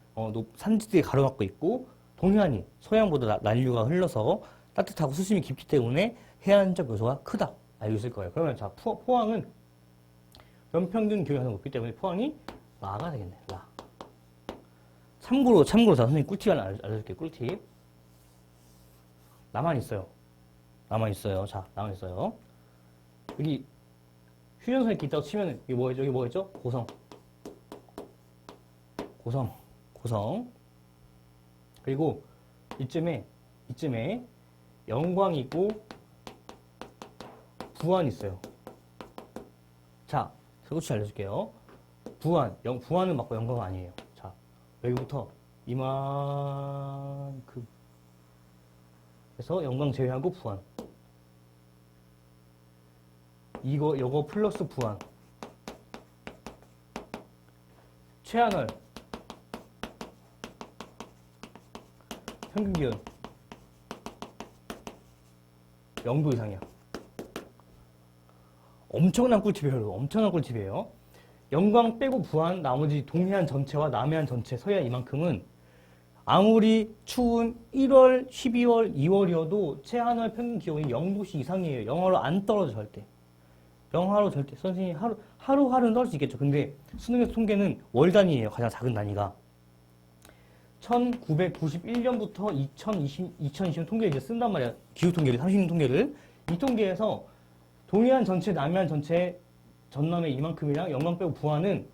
산지대에 가로막고 있고 동해안이 서해안보다 난류가 흘러서 따뜻하고 수심이 깊기 때문에 해안적 요소가 크다. 알고 있을 거예요. 그러면 자, 포항은 연평균 기온이 가장 높기 때문에 포항이 라가 되겠네. 라. 참고로 자, 선생님 꿀팁 하나 알려줄게요. 꿀팁. 나만 있어요. 자, 나만 있어요. 여기 휴전선이 이렇게 있다고 치면 여기 뭐였죠? 고성. 그리고 이쯤에 영광이 있고 부안 있어요. 자, 설거지 알려줄게요. 부안은 맞고 영광은 아니에요. 자, 여기부터 이만큼 해서 영광 제외하고 부안. 요거 플러스 부안. 최하늘. 평균 기온 0도 이상이야. 엄청난 꿀팁이에요. 영광 빼고 부안, 나머지 동해안 전체와 남해안 전체, 서해안 이만큼은 아무리 추운 1월, 12월, 2월이어도 최하늘 평균 기온이 0도씨 이상이에요. 영하로 안 떨어져, 절대. 선생님이 하루는 떨어질 수 있겠죠. 근데 수능에서 통계는 월 단위예요. 가장 작은 단위가. 1991년부터 2020년 통계를 이제 쓴단 말이야. 기후 통계를, 30년 통계를. 이 통계에서 동해안 전체, 남해안 전체, 전남의 이만큼이랑 영광 빼고 부안은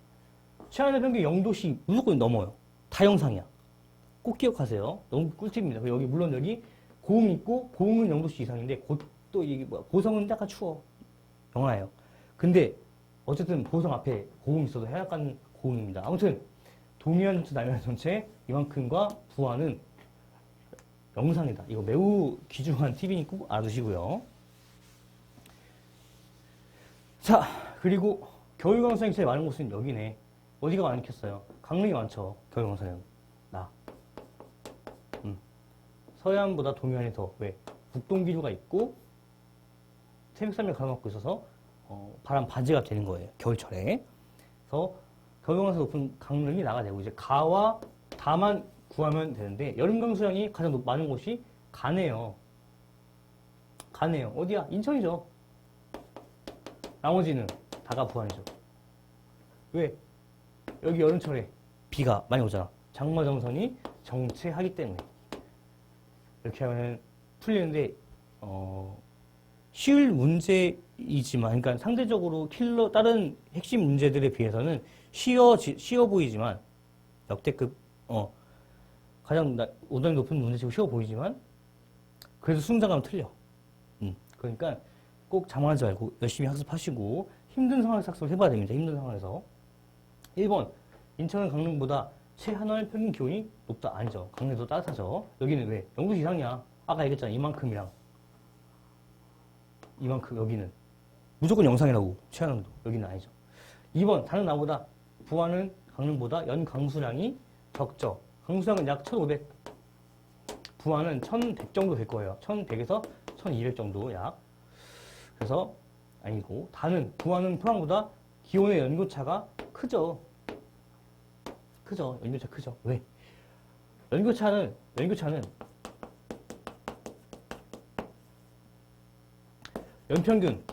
최하늘 평균 0도씨 무조건 넘어요. 다 영상이야. 꼭 기억하세요. 너무 꿀팁입니다. 물론 여기 고흥 있고, 고흥은 0도씨 이상인데, 또 이게 고성은 약간 추워. 영하예요. 근데 어쨌든 고성 앞에 고흥 있어도 해안가 고흥입니다. 아무튼 동해안 전체, 남해안 전체 이만큼과 부안은 영상이다. 이거 매우 귀중한 팁이니 꼭 알아두시고요. 자, 그리고 겨울 강수량이 제일 많은 곳은 여기네. 어디가 많겠어요? 강릉이 많죠. 겨울 강수량. 서해안보다 동해안이 더. 왜? 북동기류가 있고 태백산맥 가로막고 있어서 바람 바지가 되는 거예요. 겨울철에. 그래서 겨울 강수량 높은 강릉이 나가 되고 이제 가와 다만 구하면 되는데 여름 강수량이 가장 많은 곳이 가네요. 어디야? 인천이죠. 나머지는 다가 부안이죠. 왜? 여기 여름철에 비가 많이 오잖아. 장마정선이 정체하기 때문에. 이렇게 하면 풀리는데 쉬울 문제이지만, 그러니까 상대적으로 다른 핵심 문제들에 비해서는 쉬워 보이지만, 역대급 가장 오답이 높은 문제치고 쉬워 보이지만 그래도 수능자감은 틀려. 그러니까 꼭 자만하지 말고 열심히 학습하시고 힘든 상황에서 학습을 해봐야 됩니다. 힘든 상황에서. 1번 인천은 강릉보다 최하늘 평균 기온이 높다. 아니죠. 강릉도 따뜻하죠. 여기는 왜? 0도 이상이야. 아까 얘기했잖아. 이만큼이랑 이만큼. 여기는 무조건 영상이라고. 최하늘도. 여기는 아니죠. 2번 다른 나보다 부안은 강릉보다 연 강수량이 적죠. 강수량은 약 1500, 부안은 1100 정도 될 거예요. 1100에서 1200 정도 약. 그래서 아니고 부안은 포항보다 기온의 연교차가 크죠. 연교차 크죠. 왜? 연교차는 연평균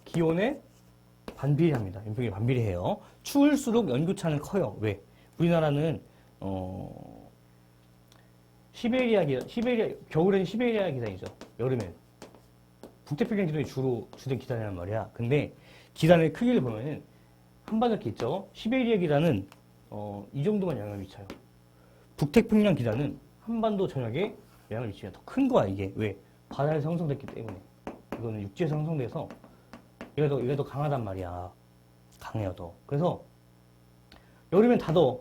기온의 반비례합니다. 연평균이 반비례해요. 추울수록 연교차는 커요. 왜? 우리나라는 겨울엔 시베리아 기단이죠. 여름엔 북태평양 기단이 주된 기단이란 말이야. 근데 기단의 크기를 보면은 한반도께 있죠. 시베리아 기단은 이 정도만 영향을 미쳐요. 북태평양 기단은 한반도 전역에 영향을 미치면 더 큰 거야. 이게 왜? 바다에서 형성됐기 때문에. 이거는 육지에서 형성돼서 얘가 더 강하단 말이야. 강해요, 더. 그래서 여름엔 다 더워.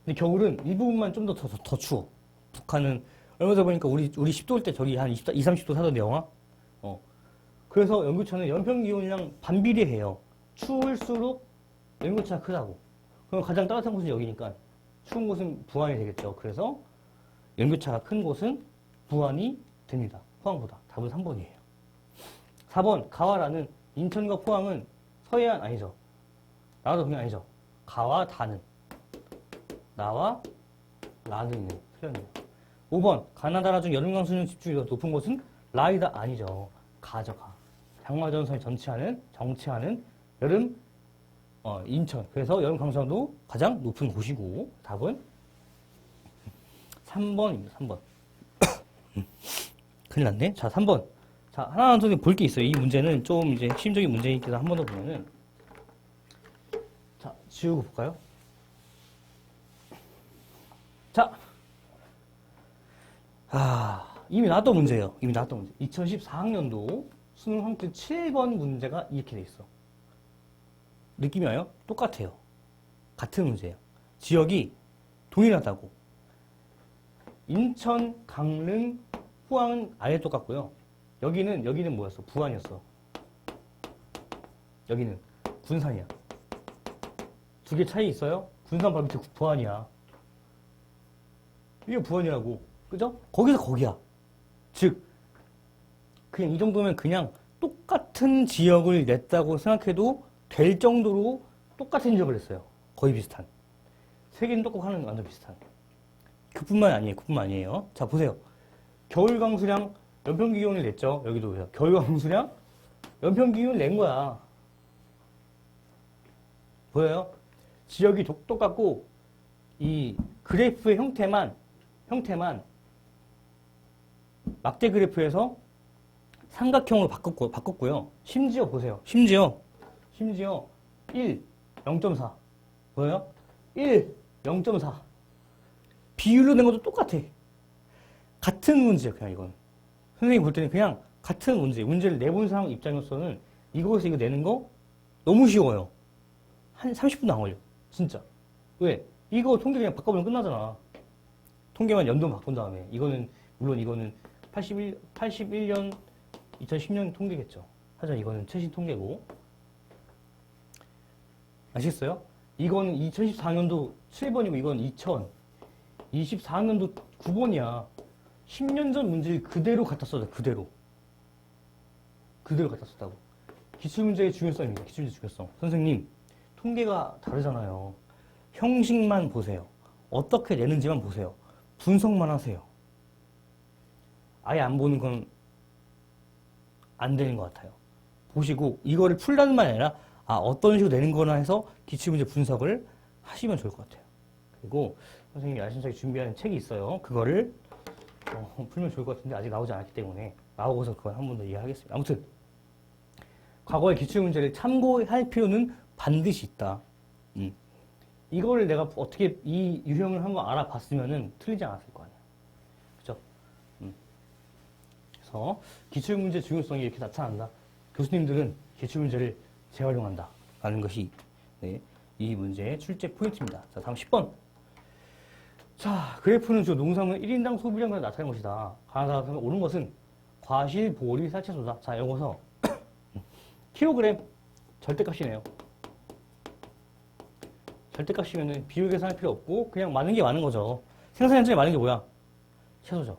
근데 겨울은 이 부분만 좀 더 추워. 북한은 얼마 전에 보니까 우리 10도 올 때 저기 한 20, 30도 사던데 영하? 그래서 연교차는 연평균 기온이랑 반비례해요. 추울수록 연교차가 크다고. 그럼 가장 따뜻한 곳은 여기니까 추운 곳은 부안이 되겠죠. 그래서 연교차가 큰 곳은 부안이 됩니다. 포항보다. 답은 3번이에요. 4번 가와라는 인천과 포항은 서해안 아니죠. 나와도 그냥 아니죠. 가와 다는 나와 라는 있네요. 틀렸네요. 5번 가나다라 중 여름 강수량 집중이 더 높은 곳은 라이다 아니죠. 가죠. 가. 장마전선이 정체하는 여름 인천. 그래서 여름 강수량도 가장 높은 곳이고 답은 3번입니다. 3번. 큰일 났네. 자, 3번. 자, 하나 더 볼 게 있어요. 이 문제는 좀 이제 핵심적인 문제이기 때문에 한 번 더 보면은 자, 지우고 볼까요? 자, 이미 나왔던 문제예요. 2014학년도 수능 항트 7번 문제가 이렇게 돼 있어. 느낌이 와요? 똑같아요. 같은 문제예요. 지역이 동일하다고. 인천, 강릉, 포항은 아예 똑같고요. 여기는 뭐였어? 부안이었어. 여기는 군산이야. 두 개 차이 있어요? 군산 바로 밑에 부안이야. 이게 부안이라고. 그죠? 거기서 거기야. 즉, 그냥 이 정도면 그냥 똑같은 지역을 냈다고 생각해도 될 정도로 똑같은 지역을 냈어요. 거의 비슷한. 세 개는 똑같고 하나는 완전 비슷한. 그뿐만 아니에요. 자, 보세요. 겨울 강수량 연평균 기온을 냈죠. 여기도 보세요. 겨울 강수량 연평균 기온을 낸 거야. 보여요? 지역이 똑같고 이 그래프의 형태만 막대 그래프에서 삼각형으로 바꿨고요. 심지어 보세요. 심지어 1, 0.4 보여요? 1, 0.4 비율로 낸 것도 똑같아. 같은 문제예요. 그냥 이건 선생님이 볼 때는 그냥 같은 문제를 내본 사람 입장으로서는 이거에서 이거 내는 거 너무 쉬워요. 한 30분도 안 걸려. 진짜. 왜? 이거 통계 그냥 바꿔보면 끝나잖아. 통계만 연도만 바꾼 다음에 물론 이거는 81년 2010년 통계겠죠. 하지만 이거는 최신 통계고. 아시겠어요? 이거는 2014년도 7번이고 이건 2024년도 9번이야. 10년 전 문제를 그대로 갖다 써줘. 그대로 갖다 썼다고. 기출문제의 중요성입니다. 기출문제 중요성. 선생님, 통계가 다르잖아요. 형식만 보세요. 어떻게 내는지만 보세요. 분석만 하세요. 아예 안 보는 건 안 되는 것 같아요. 보시고 이거를 풀라는 말이 아니라 어떤 식으로 내는 거나 해서 기출문제 분석을 하시면 좋을 것 같아요. 그리고 선생님이 야심차게 준비하는 책이 있어요. 그거를 풀면 좋을 것 같은데 아직 나오지 않았기 때문에 나오고서 그걸 한 번 더 이해하겠습니다. 아무튼 과거의 기출문제를 참고할 필요는 반드시 있다. 이거를 내가 어떻게 이 유형을 한번 알아봤으면은 틀리지 않았을 거 아니야. 그죠? 그래서 기출문제 중요성이 이렇게 나타난다. 교수님들은 기출문제를 재활용한다. 라는 것이 이 문제의 출제 포인트입니다. 자, 다음 10번. 자, 그래프는 주 농산물 1인당 소비량을 나타낸 것이다. 가나다라 옳은 것은 과실, 보리, 살채소다. 자, 여기서 킬로그램 절대값이네요. 절대값이면은 비율 계산할 필요 없고 그냥 많은 게 많은 거죠. 생산 현장에 많은 게 뭐야? 채소죠.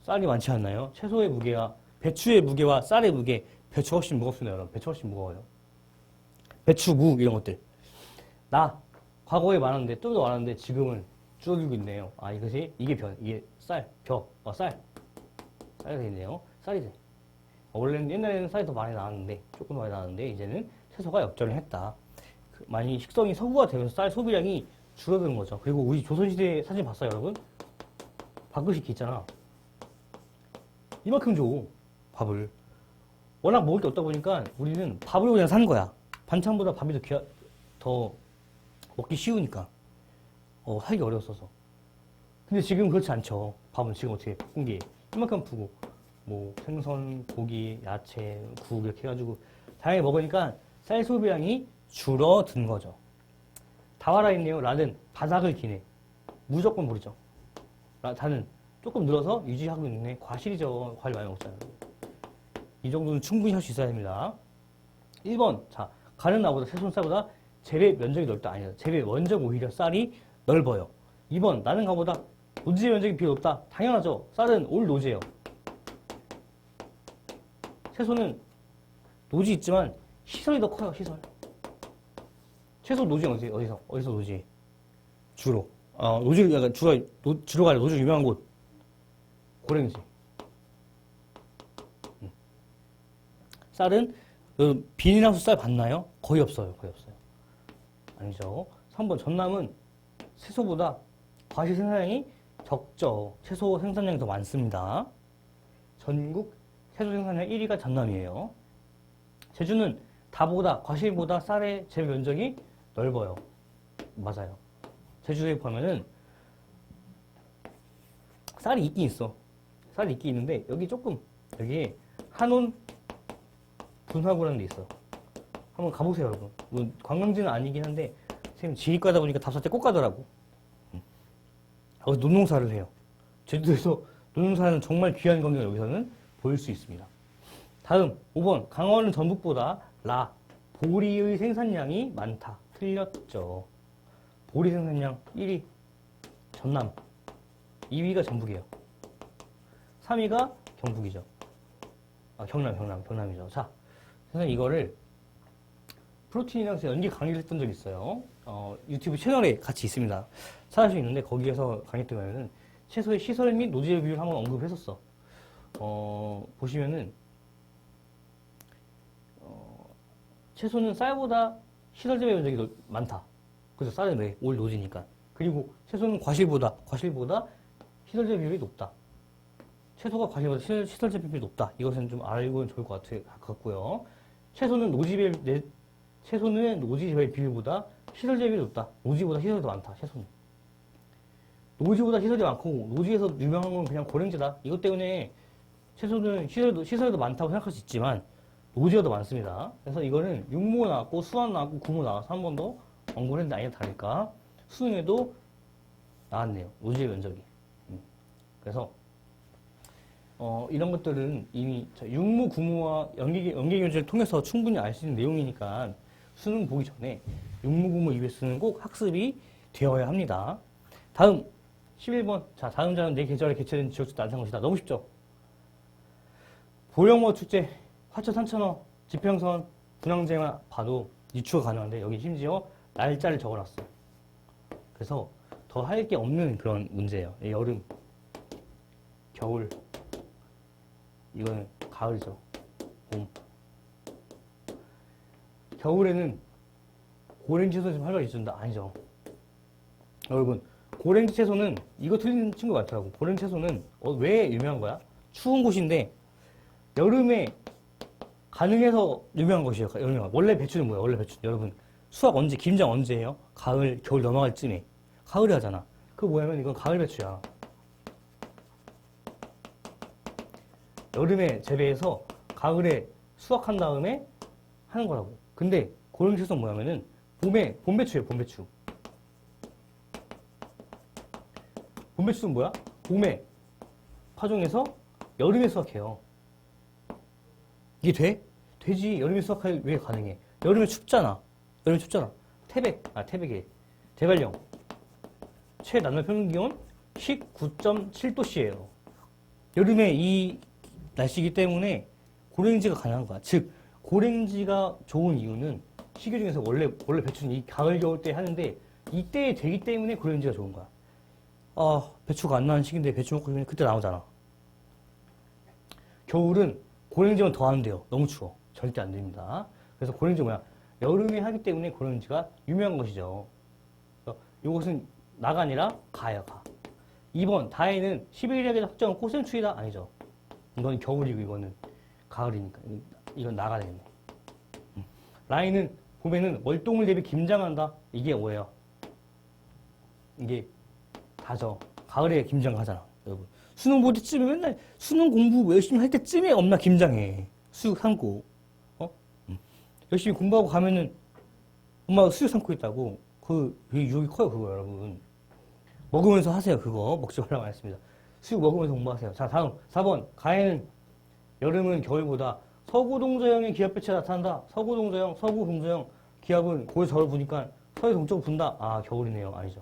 쌀이 많지 않나요? 채소의 무게와 배추의 무게와 쌀의 무게. 배추가 훨씬 무겁습니다, 여러분. 배추가 훨씬 무거워요. 배추, 무 이런 것들. 과거에 많았는데 좀 더 많았는데 지금은 줄어들고 있네요. 이게 쌀이 돼 있네요. 쌀이 돼. 원래는 옛날에는 쌀이 더 많이 나왔는데, 조금 많이 나왔는데, 이제는 채소가 역전을 했다. 많이 식성이 서구화 되면서 쌀 소비량이 줄어드는 거죠. 그리고 우리 조선시대 사진 봤어요, 여러분? 밥그릇 이렇게 있잖아. 이만큼 줘, 밥을. 워낙 먹을 게 없다 보니까 우리는 밥을 그냥 산 거야. 반찬보다 밥이 더 먹기 쉬우니까. 살기 어려웠어서. 근데 지금 그렇지 않죠. 밥은 지금 어떻게 볶은 게 이만큼 푸고, 뭐 생선, 고기, 야채, 국 이렇게 해가지고 다양하게 먹으니까 쌀 소비량이 줄어든 거죠. 다와라 있네요. 라는 바닥을 기네. 무조건 버리죠. 다는 조금 늘어서 유지하고 있네. 과실이죠. 과일 많이 먹잖아요. 이 정도는 충분히 할 수 있어야 됩니다. 1번. 자, 가는 나보다 새손 쌀보다 재배 면적이 넓다. 아니다. 재배 면적 오히려 쌀이 넓어요. 2번. 나는 가보다 노지 면적이 비교 높다. 당연하죠. 쌀은 올 노지예요. 채소는 노지 있지만 시설이 더 커요. 시설. 채소 노지 어디서 노지? 주로. 노지 약간 주로 가려 노지 유명한 곳. 고랭지. 쌀은 비닐하우스 쌀 봤나요? 거의 없어요. 거의 없어요. 아니죠. 3번. 전남은 채소보다 과실 생산량이 적죠. 채소 생산량이 더 많습니다. 전국 채소 생산량 1위가 전남이에요. 제주는 다보다 과실보다 쌀의 재배 면적이 넓어요. 맞아요. 제주도에 보면은 쌀이 있긴 있어. 쌀이 있긴 있는데 여기에 한온 분화구라는 데 있어. 한번 가보세요, 여러분. 뭐 관광지는 아니긴 한데 선생님 지리과다 보니까 답사 때 꼭 가더라고. 여기서 논농사를 해요. 제주도에서 논농사는 정말 귀한 광경을 여기서는 보일 수 있습니다. 다음 5번. 강원은 전북보다 보리의 생산량이 많다. 틀렸죠. 보리 생산량 1위 전남, 2위가 전북이에요. 3위가 경북이죠. 경남이죠. 자, 그래서 이거를 프로틴이랑 연기 강의를 했던 적이 있어요. 유튜브 채널에 같이 있습니다. 찾을 수 있는데 거기에서 강의 때 보면은 채소의 시설 및 노지의 비율을 한번 언급했었어. 보시면은 채소는 쌀보다 시설 재배 면적이 많다. 그래서 쌀은 왜? 올 노지니까. 그리고 채소는 과실보다 시설 재배 비율이 높다. 채소가 과실보다 시설 재배 비율이 높다. 이것은 좀 알고는 좋을 것 같고요. 채소는 노지 재배 비율보다 시설 재배 비율이 높다. 노지보다 시설이 더 많다. 채소는. 노지보다 시설이 많고 노지에서 유명한 건 그냥 고랭지다. 이것 때문에 채소는 시설이 더 많다고 생각할 수 있지만 노지가 더 많습니다. 그래서 이거는 육모 나왔고 수완 나왔고 구모 나와서 한 번 더 언급을 했는데 아니나 다를까 수능에도 나왔네요. 노지의 면적이. 그래서 이런 것들은 이미 육모, 구모와 연계교재를 통해서 충분히 알 수 있는 내용이니까 수능 보기 전에 육모, 구모, EBS는 꼭 학습이 되어야 합니다. 다음 11번. 자, 다음 자는 내 계절에 개최된 지역적 난상것이다. 너무 쉽죠? 보령모 축제, 화천 산천어, 지평선, 분황제만 봐도 유추가 가능한데 여기 심지어 날짜를 적어놨어. 그래서 더 할 게 없는 그런 문제예요. 여름, 겨울, 이거는 가을이죠. 봄. 겨울에는 고랭지 채소 좀 활발히 준다. 아니죠. 여러분, 고랭지 채소는 이거 틀린 친구 많더라고. 고랭지 채소는 왜 유명한 거야? 추운 곳인데 여름에 가능해서 유명한 것이에요. 원래 배추는 뭐야? 원래 배추. 여러분, 수확 언제? 김장 언제예요? 가을, 겨울 넘어갈 쯤에. 가을에 하잖아. 그거 뭐냐면 이건 가을 배추야. 여름에 재배해서 가을에 수확한 다음에 하는 거라고. 근데 고랭지 채소는 뭐냐면은 봄배추예요. 봄배추. 봄배추는 뭐야? 봄에 파종해서 여름에 수확해요. 이게 돼? 되지. 여름에 수확할 왜 가능해? 여름에 춥잖아. 태백에 대발령 최낮날 평균 기온 19.7도씨예요. 여름에 이 날씨이기 때문에 고랭지가 가능한 거야. 즉 고랭지가 좋은 이유는 시기 중에서 원래 배추는 이 가을 겨울 때 하는데 이때 되기 때문에 고랭지가 좋은 거야. 배추가 안 나는 시기인데 배추 먹고 싶으면 그때 나오잖아. 겨울은 고랭지면 더 안 돼요. 너무 추워. 절대 안 됩니다. 그래서 고랭지 뭐야? 여름에 하기 때문에 고랭지가 유명한 것이죠. 이것은 나가 아니라 가예요, 가. 2번, 다해는 11일에 확정한 꽃샘추위다? 아니죠. 이건 겨울이고 이거는 가을이니까. 이건 나가 되겠네. 라인은 봄에는 월동을 대비 김장한다? 이게 뭐예요? 이게 다죠. 가을에 김장하잖아, 여러분. 수능 볼 때쯤에 맨날 수능 공부 열심히 할 때쯤에 엄마 김장해. 수육 삶고. 열심히 공부하고 가면은 엄마가 수육 삶고 있다고. 그게 유혹이 커요, 그거, 여러분. 먹으면서 하세요, 그거. 먹지 말라고 안 했습니다. 수육 먹으면서 공부하세요. 자, 다음. 4번. 가해는 여름은 겨울보다 서구동서형의 기압배치가 나타난다. 서구동서형, 서구동서형. 기압은 고에서 저를 부니까 서해 동쪽으로 분다. 아, 겨울이네요. 아니죠.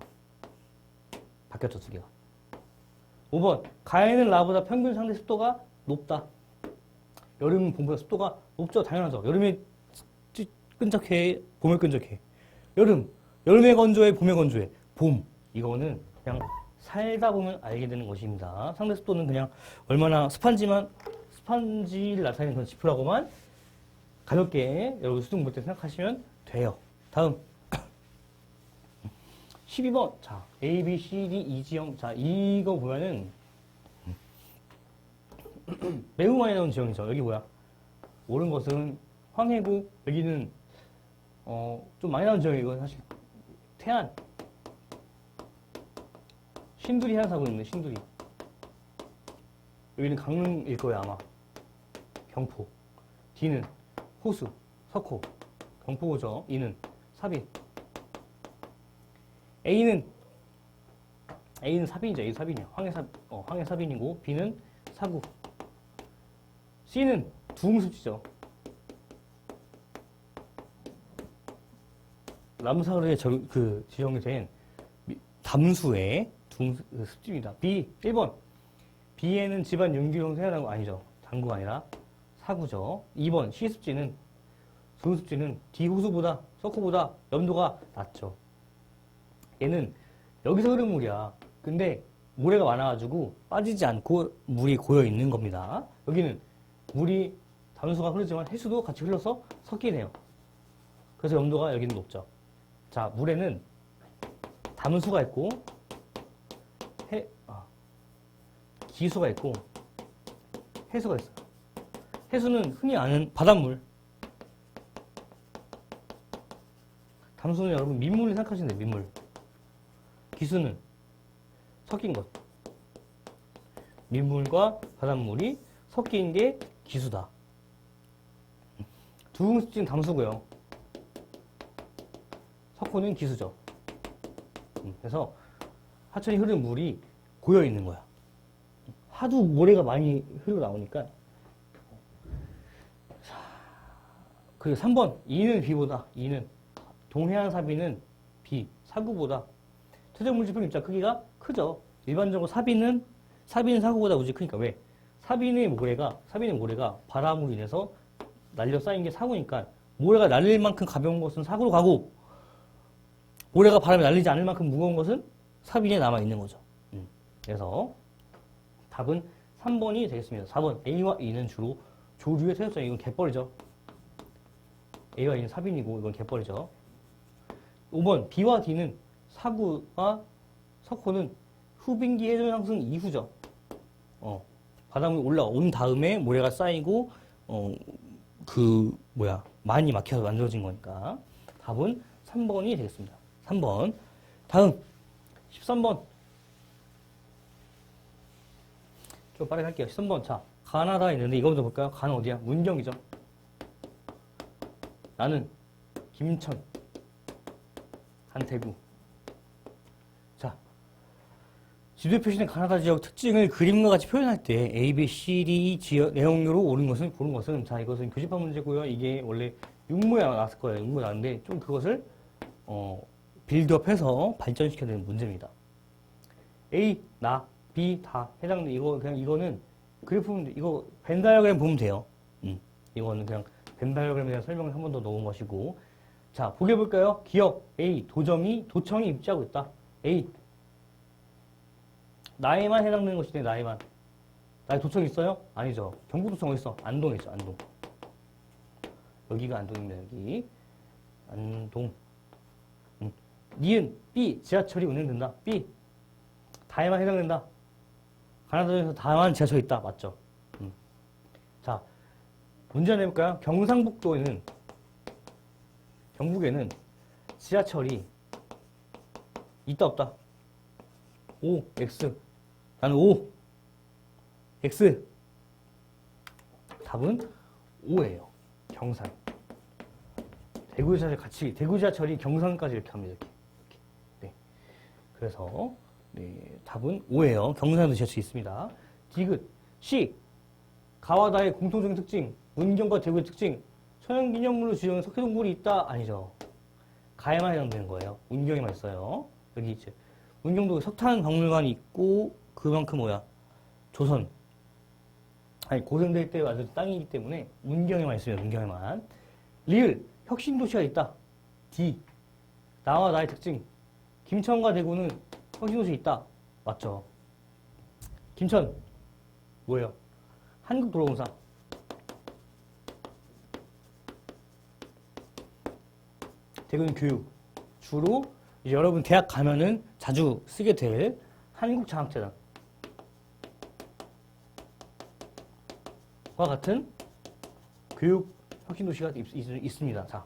바뀌었죠, 두 개가. 5번. 가해는 나보다 평균 상대 습도가 높다. 여름은 봄보다 습도가 높죠. 당연하죠. 여름에 끈적해, 봄에 끈적해. 여름에 건조해, 봄에 건조해. 봄. 이거는 그냥 살다 보면 알게 되는 것입니다. 상대 습도는 그냥 얼마나 습한지를 나타내는 그런 지표라고만 가볍게 여러분 수능 볼 때 생각하시면 돼요. 다음. 12번. 자, A, B, C, D, 이지형. 자, 이거 보면은 매우 많이 나온 지형이죠. 여기 뭐야? 옳은 것은 황해고, 여기는 좀 많이 나온 지형이고, 사실 태안, 신두리 해안사고 있네, 신두리. 여기는 강릉일 거예요, 아마. 경포. D는 호수, 석호, 경포죠. E는 사빈. A는 사빈이죠. A 사빈이야. 황해 사빈이고, B는 사구. C는 두흥습지죠. 남사르에 지정이 된 담수의 습지입니다. B, 1번. B에는 집안 윤기용 생활하고 아니죠. 당구가 아니라 사구죠. 2번. C습지는 두흥습지는 D 호수보다, 석호보다 염도가 낮죠. 얘는 여기서 흐르는 물이야. 근데 모래가 많아가지고 빠지지 않고 물이 고여 있는 겁니다. 여기는 물이 담수가 흐르지만 해수도 같이 흘러서 섞이긴 해요. 그래서 염도가 여기는 높죠. 자, 물에는 담수가 있고 기수가 있고 해수가 있어요. 해수는 흔히 아는 바닷물. 담수는 여러분 민물을 생각하시면 돼요. 민물. 기수는 섞인 것. 민물과 바닷물이 섞인 게 기수다. 두흥습지는 담수고요. 석호는 기수죠. 그래서 하천이 흐르는 물이 고여 있는 거야. 하도 모래가 많이 흘러 나오니까. 그리고 3번. E는 B보다. E는 동해안 사비는 B. 사구보다. 퇴적물질품 입자 크기가 크죠. 일반적으로 사비는 사구보다 우지 크니까. 왜? 사비의 모래가 바람으로 인해서 날려 쌓인 게 사구니까 모래가 날릴 만큼 가벼운 것은 사구로 가고 모래가 바람에 날리지 않을 만큼 무거운 것은 사빈에 남아있는 거죠. 그래서 답은 3번이 되겠습니다. 4번. A와 E는 주로 조류의 퇴적점. 이건 갯벌이죠. A와 E는 사빈이고 이건 갯벌이죠. 5번. B와 D는 사구와 석호는 후빙기 해전 상승 이후죠. 바닷물이 올라온 다음에 모래가 쌓이고 많이 막혀서 만들어진 거니까 답은 3번이 되겠습니다. 3번. 다음 13번. 좀 빠르게 할게요. 13번. 자, 가나다에 있는데 이거 먼저 볼까요? 가는 어디야? 문경이죠. 나는 김천, 한태구. 자, 지도에 표시된 가나다 지역 특징을 그림과 같이 표현할 때 A, B, C, D 지역 내용으로 보는 것은 자, 이것은 교집합 문제고요. 이게 원래 육모에 나왔을 거예요. 육모에 나왔는데 좀 그것을 빌드업해서 발전시켜야 되는 문제입니다. A, 나, B 다 해당돼. 이거는 그래프 보면 이거 벤 다이어그램 보면 돼요. 이거는 그냥 벤 다이어그램에 대한 설명을 한 번 더 넣은 것이고. 자, 보게 볼까요? 기억 A, 도청이 입지하고 있다. A, 나에만 해당되는 것이네. 나에만. 나에 도청 있어요? 아니죠. 경부도청 어디 있어? 안동에 있죠. 안동. 여기가 안동입니다. 여기 안동. 니은 B 지하철이 운행된다. B 다에만 해당된다. 가나다에서 다만 지하철이 있다. 맞죠? 자, 문제 하나 해볼까요? 경상북도에는 경북에는 지하철이 있다 없다. O X. 나는 O X. 답은 O예요. 경산. 대구 지하철 같이 대구 지하철이 경산까지 이렇게 합니다. 이렇게. 네. 그래서 네, 답은 O예요. 경산에도 지하철이 있습니다. 디귿 C 가와다의 공통적인 특징, 문경과 대구의 특징, 천연기념물로 지정한 석회동굴이 있다? 아니죠. 가에만 해당되는 거예요. 문경에만 있어요. 여기 이제 문경도 석탄박물관이 있고 그만큼 뭐야? 조선 아니 고생될 때 완전 땅이기 때문에 문경에만 있습니다. 문경에만. 리을 혁신도시가 있다. D 나와 나의 특징 김천과 대구는 혁신도시 있다. 맞죠. 김천 뭐예요? 한국도로공사. 대구는 교육. 주로 이제 여러분 대학 가면은 자주 쓰게 될 한국장학재단. 과 같은 교육 혁신도시가 있습니다. 자.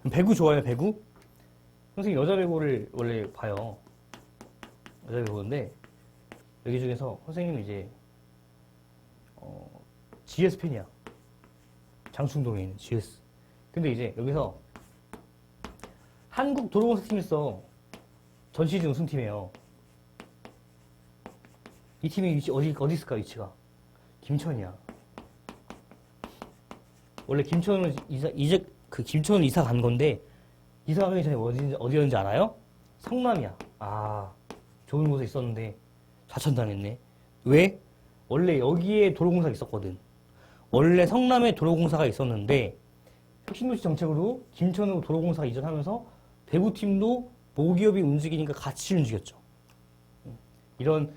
배구 좋아요, 배구? 선생님 여자 배구를 원래 봐요. 여자 배구인데, 여기 중에서 선생님은 이제, GS 팬이야. 장충동에 있는 GS. 근데 이제 여기서 한국 도로공사 팀이 있어. 전 시즌 우승팀이에요. 이 팀이 위치, 어디 있을까, 위치가? 김천이야. 원래 김천은 김천은 이사 간 건데, 이사 가기 전에 어디였는지 알아요? 성남이야. 아, 좋은 곳에 있었는데, 좌천당했네. 왜? 원래 여기에 도로공사가 있었거든. 원래 성남에 도로공사가 있었는데, 혁신도시 정책으로 김천으로 도로공사가 이전하면서, 대구팀도 모기업이 움직이니까 같이 움직였죠. 이런,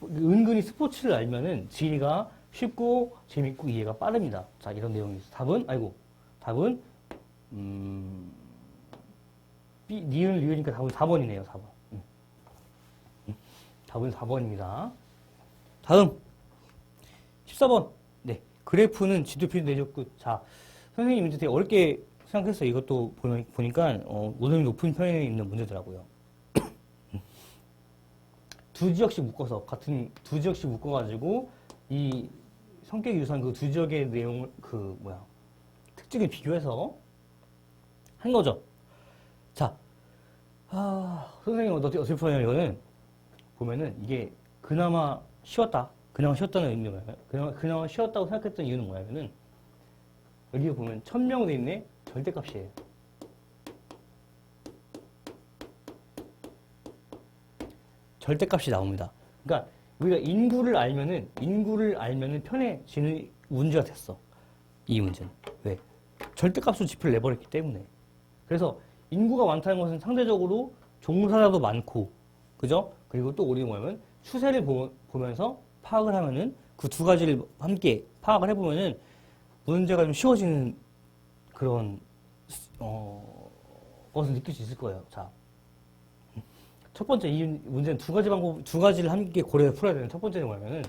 은근히 스포츠를 알면은 지리가 쉽고 재밌고 이해가 빠릅니다. 자, 이런 내용이 있어요. 답은, B, 니은, 리은이니까 답은 4번이네요, 4번. 답은 4번입니다. 다음, 14번. 네. 그래프는 지도표 내줬고, 자, 선생님 이제 되게 어렵게 생각했어요. 이것도 보니까, 오점이 높은 편에 있는 문제더라고요. 두 지역씩 묶어가지고, 이 성격이 유사한 그 두 지역의 내용을, 특징을 비교해서 한 거죠. 자, 선생님 어떻게 풀어요, 이거는? 보면은 이게 그나마 쉬웠다는 의미가 뭐냐면, 그나마 쉬웠다고 생각했던 이유는 뭐냐면은, 여기 보면 1000명으로 돼 있네? 절대값이에요. 절대값이 나옵니다. 그러니까 우리가 인구를 알면은 편해지는 문제가 됐어. 이 문제는. 왜? 절대값으로 지표를 내버렸기 때문에. 그래서 인구가 많다는 것은 상대적으로 종사자도 많고, 그죠? 그리고 또 우리는 뭐냐면 추세를 보면서 파악을 하면은 그 두 가지를 함께 파악을 해보면은 문제가 좀 쉬워지는 그런, 것을 느낄 수 있을 거예요. 자. 첫 번째, 이 문제는 두 가지를 함께 고려해서 풀어야 되는 첫 번째는 뭐냐면은,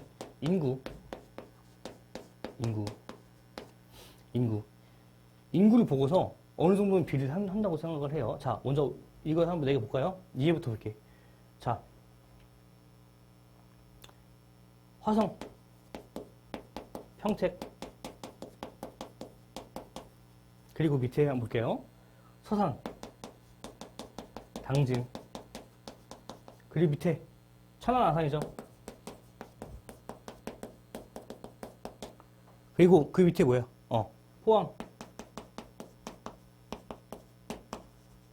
인구를 보고서 어느 정도는 비례를 한다고 생각을 해요. 자, 먼저 이걸 한번 내려볼까요? 이해부터 볼게. 자, 화성, 평택, 그리고 밑에 한번 볼게요. 서산, 당진, 그리고 밑에 천안 아산이죠. 그리고 그 밑에 뭐야? 포항,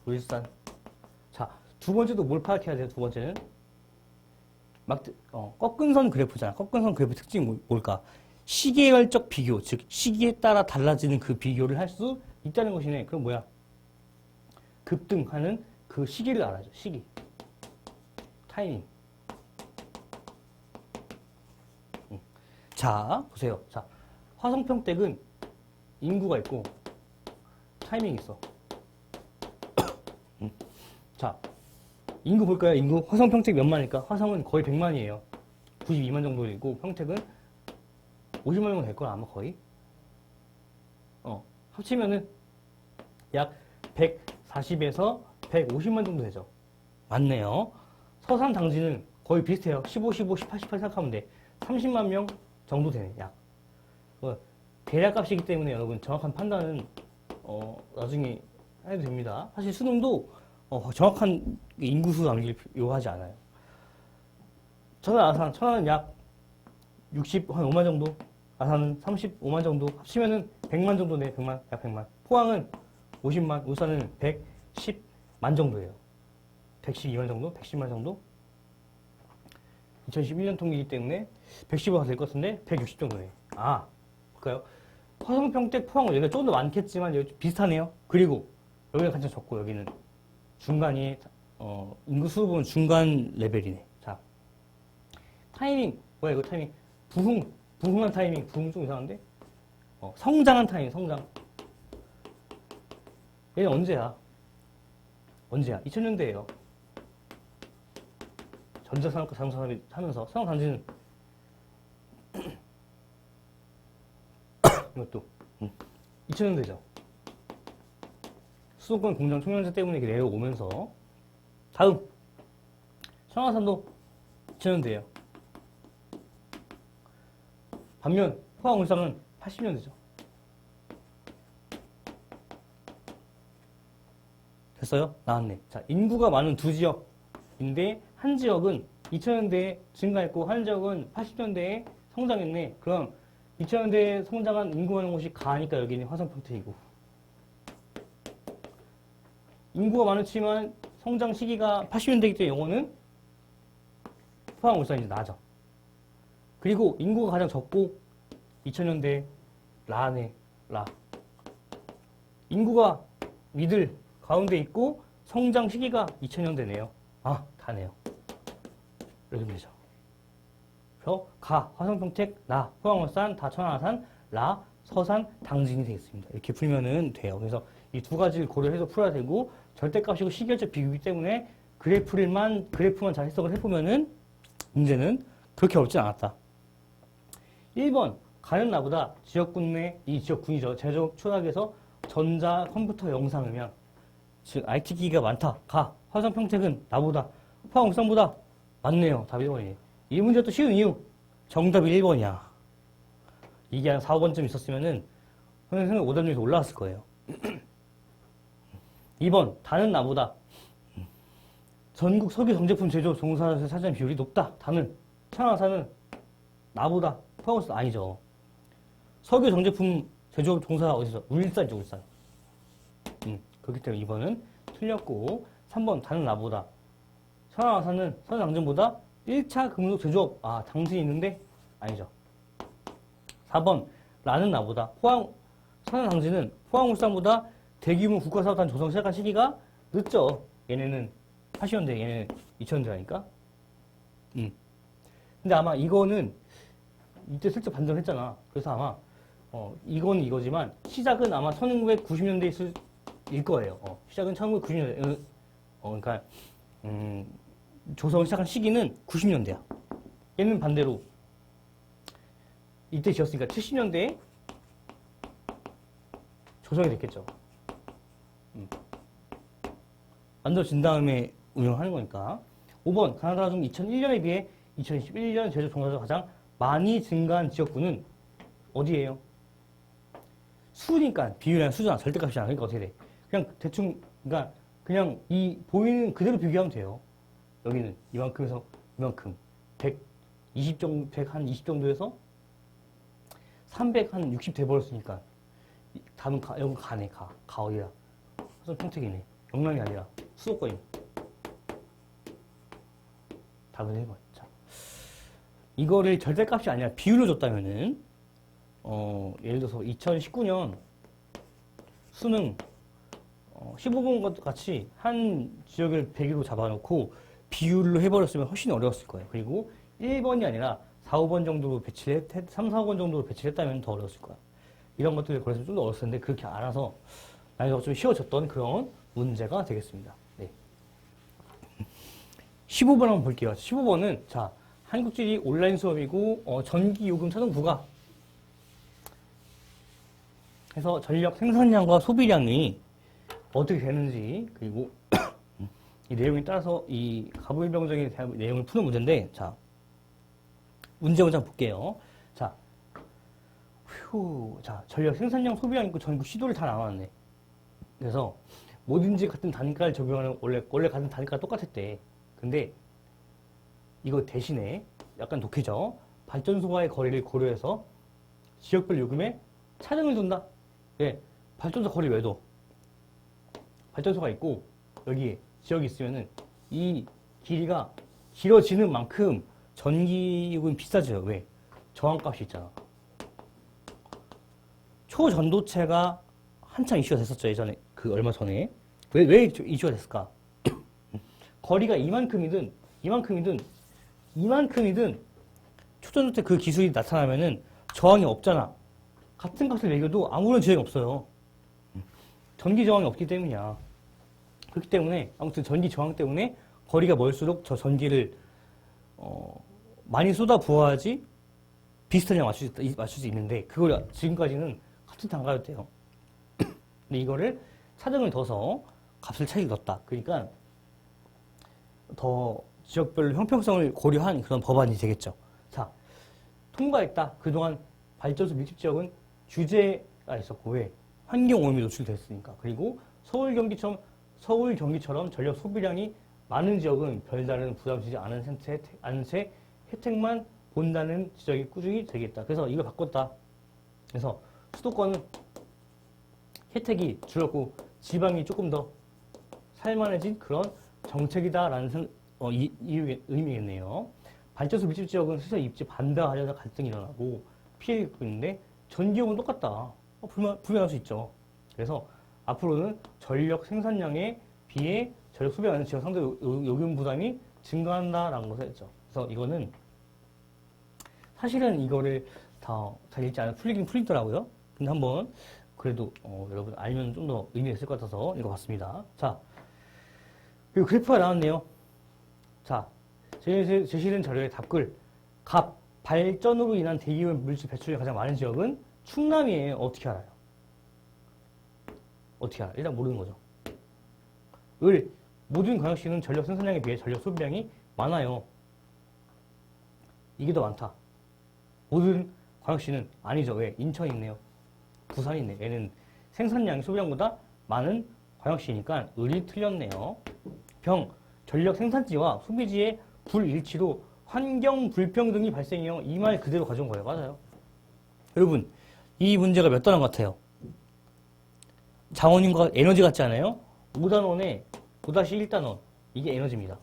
울산. 자, 두 번째도 뭘 파악해야 돼요? 두 번째는 꺾은선 그래프잖아. 꺾은선 그래프 특징이 뭘까? 시계열적 비교, 즉 시기에 따라 달라지는 그 비교를 할 수 있다는 것이네. 그럼 뭐야? 급등하는 그 시기를 알아야죠. 시기, 타이밍. 자, 보세요. 자, 화성평택은 인구가 있고 타이밍이 있어. 자, 인구 볼까요? 인구. 화성평택 몇 만일까? 화성은 거의 100만이에요. 92만 정도 되고 평택은 50만 정도 될 거야, 아마 거의. 합치면은 약 140에서 150만 정도 되죠. 맞네요. 서산 당지는 거의 비슷해요. 15, 15, 18, 18 생각하면 돼. 30만 명 정도 되네, 약. 대략값이기 때문에 여러분 정확한 판단은 나중에 해도 됩니다. 사실 수능도 정확한 인구수 남기를 요하지 않아요. 천안은 약 65만 정도, 아산은 35만 정도, 합치면은 100만 정도네, 100만, 약 100만. 포항은 50만, 울산은 110만 정도예요. 112만 정도, 110만 정도. 2011년 통계이기 때문에 110가 될 것 같은데 160 정도네. 아, 볼까요? 화성평택, 포항은 여기가 조금 더 많겠지만 여기 비슷하네요. 그리고 여기가 가장 적고 여기는 중간이 인구 수 보면 중간 레벨이네. 자, 타이밍 뭐야 이거 타이밍? 부흥한 타이밍. 부흥 좀 이상한데? 성장한 타이밍. 성장. 얘는 언제야? 2000년대예요. 전자산업과 자동산업이 하면서 산업단지는 이것도 2000년대죠. 수도권 공장 총량제 때문에 내려오면서 다음 청와산도 2000년대예요. 반면 포항 울산은 80년대죠. 됐어요? 나왔네. 자, 인구가 많은 두 지역인데 한 지역은 2000년대에 증가했고 한 지역은 80년대에 성장했네. 그럼 2000년대에 성장한 인구 많은 곳이 가니까 여기는 화성평택이고, 인구가 많지만 성장 시기가 80년대이기 때문에 영어는 포항 울산이 이제 나죠. 그리고 인구가 가장 적고 2000년대 라네. 라. 인구가 미들 가운데 있고 성장 시기가 2000년대네요. 아, 다네요. 이렇게 되죠. 그래서 가, 화성평택, 나, 포항울산, 다 천안아산, 라, 서산, 당진이 되겠습니다. 이렇게 풀면은 돼요. 그래서 이 두 가지를 고려해서 풀어야 되고 절대값이고 시계열적 비교이기 때문에 그래프만 잘 해석을 해보면은 문제는 그렇게 어렵진 않았다. 1번 가는 나보다 지역군 내 이 지역군이죠. 제조업 초락에서 전자, 컴퓨터, 영상음향 즉 IT 기기가 많다. 가. 화성평택은 나보다 포항 울산보다 많네요. 답이 1번이에요. 이 문제 또 쉬운 이유. 정답이 1번이야. 이게 한 4, 5번쯤 있었으면은 선생님 5단 중에서 올라왔을 거예요. 2번 다는 나보다 전국 석유 정제품 제조 종사에서 차지하는 비율이 높다. 다는 천안아산은 나보다 포항 울산 아니죠. 석유 정제품 제조 종사 어디서? 울산이죠, 울산. 그렇기 때문에 2번은 틀렸고 3번 다는 나보다 천안아산은 선양정보다 1차 금속 제조업 당진이 있는데 아니죠. 4번 라는 나보다 선양당진은 포항울산보다 대규모 국가사업단 조성 시작한 시기가 늦죠. 얘네는 80년대, 얘네는 2000년대라니까. 근데 아마 이거는 이때 슬쩍 반전을 했잖아. 그래서 아마 이건 이거지만 시작은 아마 1990년대일 거예요. 시작은 1990년대. 그러니까 조성을 시작한 시기는 90년대야. 얘는 반대로 이때 지었으니까 70년대에 조성이 됐겠죠. 만들어진 다음에 운영하는 거니까. 5번 가나다 중 2001년에 비해 2011년 제조 종사자가 가장 많이 증가한 지역구는 어디예요? 수니까 비율이나 수잖아. 절대값이잖아. 그러니까 어떻게 돼? 그냥 대충 그러니까 그냥 이 보이는 그대로 비교하면 돼요. 여기는 이만큼에서 이만큼 120 정도, 120 정도에서 360 돼버렸으니까 답은 여기 가네. 가 어디야? 화성평택이네. 영남이 아니라 수도권이네. 답은 1번. 자, 이거를 절대값이 아니라 비율로 줬다면은 예를 들어서 2019년 수능 15번 것 같이 한 지역을 100으로 잡아놓고 비율로 해버렸으면 훨씬 어려웠을 거예요. 그리고 1번이 아니라 4, 5번 정도로 3, 4, 5번 정도로 배치를 했다면 더 어려웠을 거야. 이런 것들을 고려해서 좀 더 어려웠을 텐데 그렇게 알아서 나중에 좀 쉬워졌던 그런 문제가 되겠습니다. 네. 15번 한번 볼게요. 15번은 자 한국지리 온라인 수업이고 전기요금 차등 부과 해서 전력 생산량과 소비량이 어떻게 되는지 그리고 이 내용에 따라서 이 가부일병정에 대한 내용을 푸는 문제인데 자 문제 먼저 볼게요. 자, 자 전력 생산량 소비량 있고 전국 시도를 다 나왔네. 그래서 뭐든지 같은 단가를 적용하는 원래 같은 단가가 똑같았대. 근데 이거 대신에 약간 독해져. 발전소와의 거리를 고려해서 지역별 요금에 차등을 둔다. 네, 발전소 거리 왜 둬? 발전소가 있고 여기 지역이 있으면은 이 길이가 길어지는 만큼 전기요금이 비싸져요. 왜? 저항값이 있잖아. 초전도체가 한참 이슈가 됐었죠. 예전에 얼마 전에. 왜 이슈가 됐을까? 거리가 이만큼이든 초전도체 그 기술이 나타나면은 저항이 없잖아. 같은 값을 매겨도 아무런 저항이 없어요. 전기 저항이 없기 때문이야. 그렇기 때문에 아무튼 전기 저항 때문에 거리가 멀수록 저 전기를 많이 쏟아 부어야지 비슷한 양 맞출 수 있는데 그걸 지금까지는 같은 단가였대요. 근데 이거를 차등을 둬서 값을 차이를 넣었다. 그러니까 더 지역별로 형평성을 고려한 그런 법안이 되겠죠. 자, 통과했다. 그동안 발전소 밀집 지역은 규제가 있었고 왜? 환경 오염이 노출됐으니까. 그리고 서울 경기처럼 전력 소비량이 많은 지역은 별다른 부담 주지 않은 채 혜택만 본다는 지적이 꾸준히 되겠다. 그래서 이걸 바꿨다. 그래서 수도권은 혜택이 줄었고 지방이 조금 더 살만해진 그런 정책이다라는 의미겠네요. 발전소 밀집 지역은 시설 입지 반대하려다 갈등이 일어나고 피해를 입고 있는데 전기요금은 똑같다. 불만할 수 있죠. 그래서 앞으로는 전력 생산량에 비해 전력 소비가 많은 지역 상대 요금 부담이 증가한다라는 것을 했죠. 그래서 이거는 사실은 이거를 다 잘 읽지 않아 풀리긴 풀리더라고요. 근데 한번 그래도 여러분 알면 좀 더 의미가 있을 것 같아서 읽어봤습니다. 자, 그리고 그래프가 나왔네요. 자, 제시된 자료의 답글 발전으로 인한 대기오염 물질 배출이 가장 많은 지역은 충남이에요. 어떻게 알아요? 어떻게 알아요? 일단 모르는 거죠. 모든 광역시는 전력 생산량에 비해 전력 소비량이 많아요. 이게 더 많다. 모든 광역시는 아니죠. 왜? 인천이 있네요. 부산이 있네. 얘는 생산량, 소비량보다 많은 광역시니까 을이 틀렸네요. 전력 생산지와 소비지의 불일치로 환경 불평등이 발생해요. 이 말 그대로 가져온 거예요. 맞아요. 여러분, 이 문제가 몇 단원 같아요? 장원인과 에너지 같지 않아요? 5단원에 5-1단원. 이게 에너지입니다.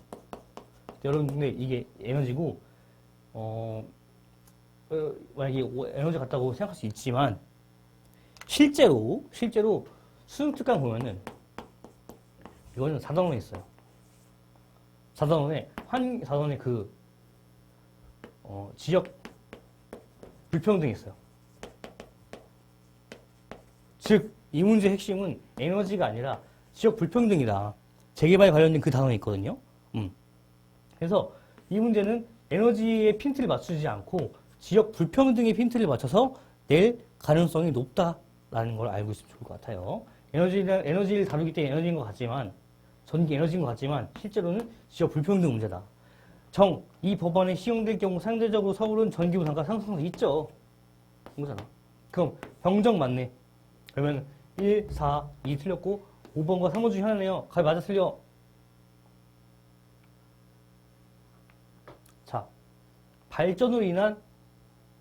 여러분, 근데 이게 에너지고, 만약에 에너지 같다고 생각할 수 있지만, 실제로 수능 특강 보면은, 이거는 4단원에 있어요. 4단원에 지역 불평등이 있어요. 즉, 이 문제의 핵심은 에너지가 아니라 지역 불평등이다. 재개발 관련된 그 단원이 있거든요. 그래서 이 문제는 에너지의 핀트를 맞추지 않고 지역 불평등의 핀트를 맞춰서 낼 가능성이 높다라는 걸 알고 있으면 좋을 것 같아요. 에너지를 다루기 때문에 에너지인 것 같지만, 전기 에너지인 것 같지만, 실제로는 지역 불평등 문제다. 이 법안에 시행될 경우 상대적으로 서울은 전기부 단가 상승률이 있죠. 이거잖아. 그럼 병정 맞네. 그러면 1, 4, 2 틀렸고 5번과 3번 중에 하나네요. 가위 맞아 틀려. 자, 발전으로 인한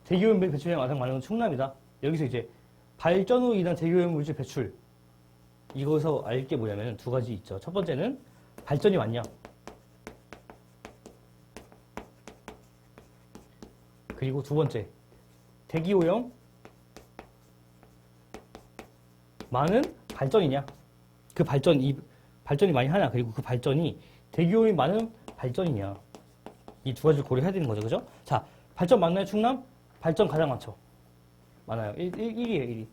대기오염 배출량이 가장 많은 건 충남이다. 여기서 이제 발전으로 인한 대기오염 물질 배출, 이거서 알 게 뭐냐면 두 가지 있죠. 첫 번째는 발전이 많냐. 그리고 두 번째, 대기오염 많은 발전이냐. 발전이 많이 하냐. 그리고 그 발전이 대기오염이 많은 발전이냐. 이 두 가지를 고려해야 되는 거죠. 그죠? 자, 발전 많나요, 충남? 발전 가장 많죠. 많아요. 1위에요, 1위.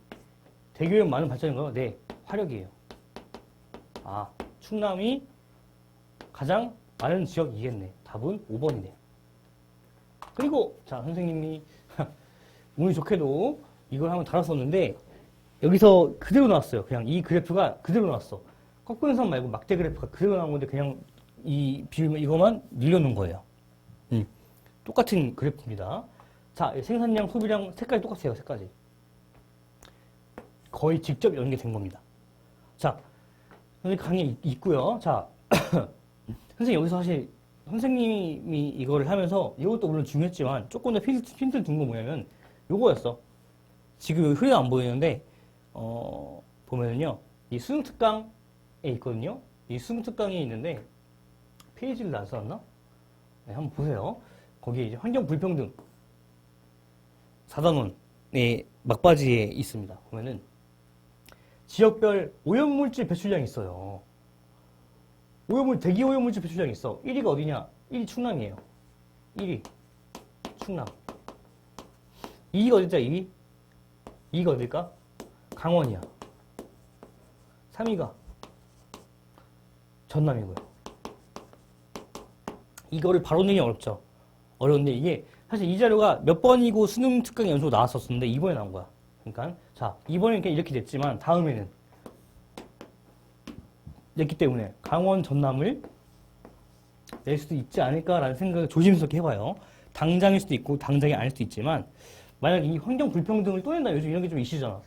대교역 많은 발전인가요? 네, 화력이에요. 아, 충남이 가장 많은 지역이겠네. 답은 5번이네. 그리고, 자, 선생님이 운이 좋게도 이걸 한번 다뤘었는데, 여기서 그대로 나왔어요. 그냥 이 그래프가 그대로 나왔어. 꺾은 선 말고 막대 그래프가 그대로 나온 건데, 그냥 이거만 늘려놓은 거예요. 똑같은 그래프입니다. 자, 생산량, 소비량, 색깔이 똑같아요, 색깔이. 거의 직접 연계된 겁니다. 자, 선생님 강의 있고요. 자, 선생님 여기서 사실 선생님이 이거를 하면서 이것도 물론 중요했지만 조금 더 힌트를 준 거 뭐냐면 요거였어. 지금 흐리가 안 보이는데 보면은요 이 수능 특강에 있거든요. 이 수능 특강에 있는데 페이지를 안 써놨나? 네, 한번 보세요. 거기에 이제 환경 불평등 4단원의 막바지에 있습니다. 보면은 지역별 오염물질 배출량이 있어요. 대기 오염물질 배출량이 있어. 1위가 어디냐? 1위 충남이에요. 1위 충남. 2위가 어디자? 2위? 2위가 어딜까? 강원이야. 3위가 전남이고요. 이거를 바로 내기 어렵죠. 어려운데 이게 사실 이 자료가 몇 번이고 수능 특강 연속 나왔었는데 이번에 나온 거야. 그러니까 자 이번에는 이렇게 됐지만 다음에는 냈기 때문에 강원 전남을 낼 수도 있지 않을까라는 생각을 조심스럽게 해봐요. 당장일 수도 있고 당장이 아닐 수도 있지만 만약 이 환경 불평등을 또 낸다. 요즘 이런 게 좀 이슈잖아.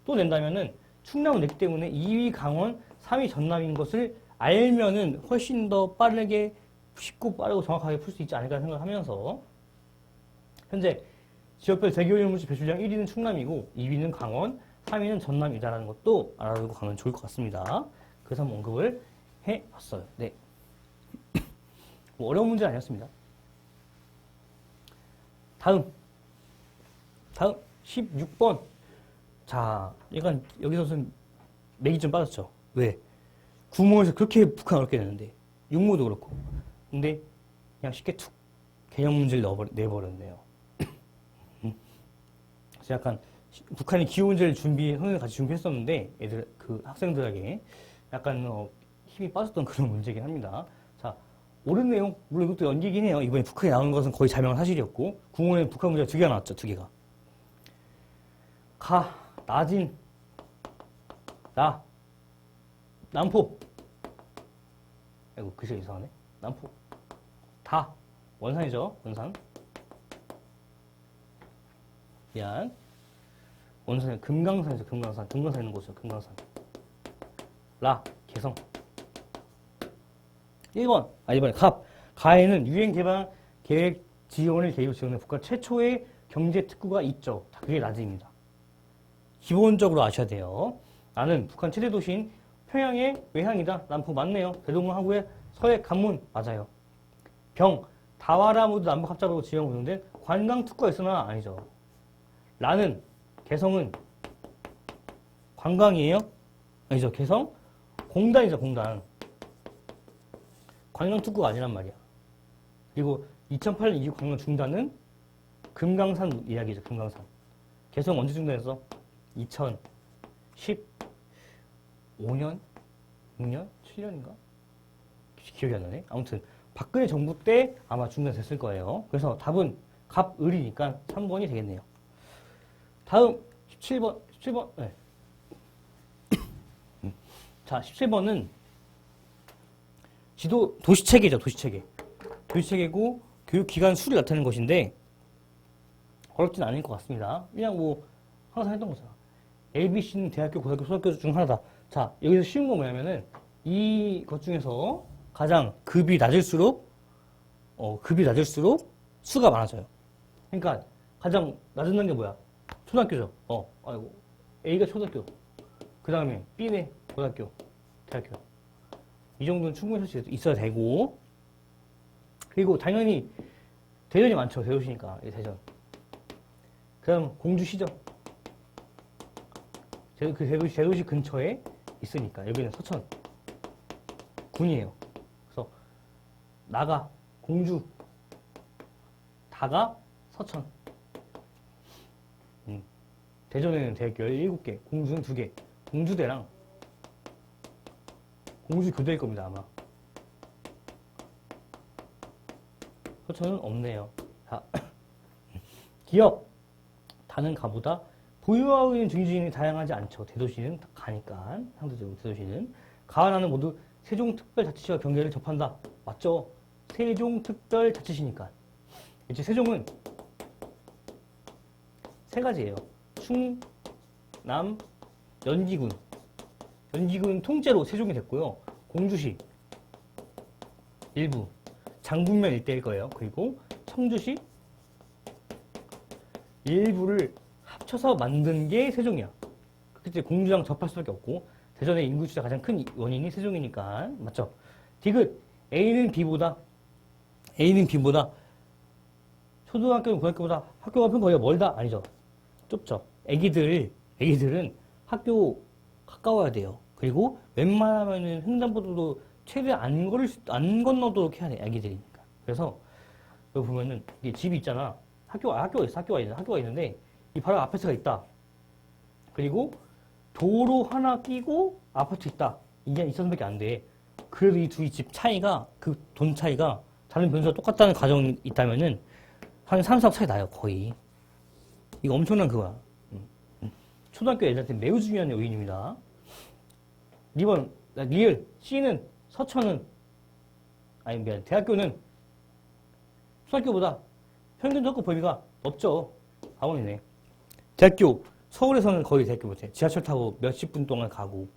또 낸다면은 충남을 냈기 때문에 2위 강원, 3위 전남인 것을 알면은 훨씬 더 빠르게 쉽고 빠르고 정확하게 풀 수 있지 않을까 생각하면서 현재 지역별 대기오염물질 배출량 1위는 충남이고 2위는 강원, 3위는 전남이다라는 것도 알아두고 가면 좋을 것 같습니다. 그래서 한번 언급을 해봤어요. 네. 뭐 어려운 문제 아니었습니다. 다음 16번. 자, 약간 여기서는 맥이 좀 빠졌죠. 왜? 구멍에서 그렇게 북한 어렵게 되는데 육모도 그렇고. 근데 그냥 쉽게 툭 개념 문제를 내버렸네요. 그래서 약간 북한이 기호 문제를 선생님 같이 준비했었는데 그 학생들에게 약간 힘이 빠졌던 그런 문제긴 합니다. 자, 옳은 내용 물론 이것도 연기긴 해요. 이번에 북한이 나오는 것은 거의 자명한 사실이었고 국문에 북한 문제가 2개가 나왔죠. 2개가. 나진, 남포. 아이고 글씨가 이상하네. 남포. 원산이죠. 원산. 미안. 원산이 금강산이죠. 금강산. 금강산 있는 곳이죠. 금강산. 개성. 1번. 이번에 가에는 유엔 개방 계획 지원을 계획으로 지원한 북한 최초의 경제 특구가 있죠. 그게 라지입니다. 기본적으로 아셔야 돼요. 나는 북한 최대 도시인 평양의 외향이다. 남포 맞네요. 대동강 하구의 서해 관문 맞아요. 다와라 모두 남북 합작으로 지원 운영된 관광 특구가 있으나 아니죠. 개성은 관광이에요? 아니죠. 개성 공단이죠. 공단. 관광 특구가 아니란 말이야. 그리고 2008년 이후 관광 중단은 금강산 이야기죠. 금강산. 개성 언제 중단했어? 2015년? 6년? 7년인가? 기억이 안 나네. 아무튼 박근혜 정부 때 아마 중단됐을 거예요. 그래서 답은 을이니까 3번이 되겠네요. 다음 17번. 네. 자, 17번은 도시체계죠. 도시체계고 교육기관 수를 나타내는 것인데 어렵진 않을 것 같습니다. 그냥 항상 했던 거잖아. ABC는 대학교, 고등학교, 초등학교 중 하나다. 자, 여기서 쉬운 거 뭐냐면은 이것 중에서 가장 급이 낮을수록 수가 많아져요. 그러니까 가장 낮은 단계 뭐야? 초등학교죠. A가 초등학교. 그 다음에 B네 고등학교, 대학교. 이 정도는 충분히 할 수 있어야 되고. 그리고 당연히 대전이 많죠. 대도시니까 대전. 그다음 공주시죠. 대도시 근처에 있으니까 여기는 서천 군이에요. 그래서 공주, 다가 서천. 대전에는 대학교 17개, 공주는 2개. 공주대랑 공주교대일 겁니다, 아마. 서천은 없네요. 자, 기업. 다는 가보다 보유하고 있는 중지인이 다양하지 않죠. 대도시는 가니까, 상대적으로 대도시는. 가와 나는 모두 세종특별자치시와 경계를 접한다. 맞죠? 세종특별자치시니까. 이제 세종은 3가지예요. 충, 남, 연기군. 연기군 통째로 세종이 됐고요. 공주시 일부, 장군면 일대일 거예요. 그리고 청주시 일부를 합쳐서 만든 게 세종이야. 그때 공주랑 접할 수밖에 없고, 대전의 인구 추이가 가장 큰 원인이 세종이니까. 맞죠? 디귿. A는 B보다 초등학교는 고등학교보다 학교 앞은 거리가 멀다? 아니죠. 좁죠. 애기들은 학교 가까워야 돼요. 그리고 웬만하면은 횡단보도도 최대 안 건너도록 해야 돼. 애기들이니까. 그래서 여기 보면은 이게 집이 있잖아. 학교가 있는데 이 바로 앞에서가 있다. 그리고 도로 하나 끼고 아파트 있다. 이게 있었는밖에 안 돼. 그래도 이 두 집 차이가, 그 돈 차이가 다른 변수가 똑같다는 가정이 있다면은 한 3, 4억 차이 나요, 거의. 이거 엄청난 그거야. 초등학교 애들한테 매우 중요한 요인입니다. 2번, 리을, C는, 서천은, 대학교는 초등학교보다 평균 접근 범위가 넓죠. 4번이네. 대학교, 서울에서는 거의 대학교 못해. 지하철 타고 몇십 분 동안 가고,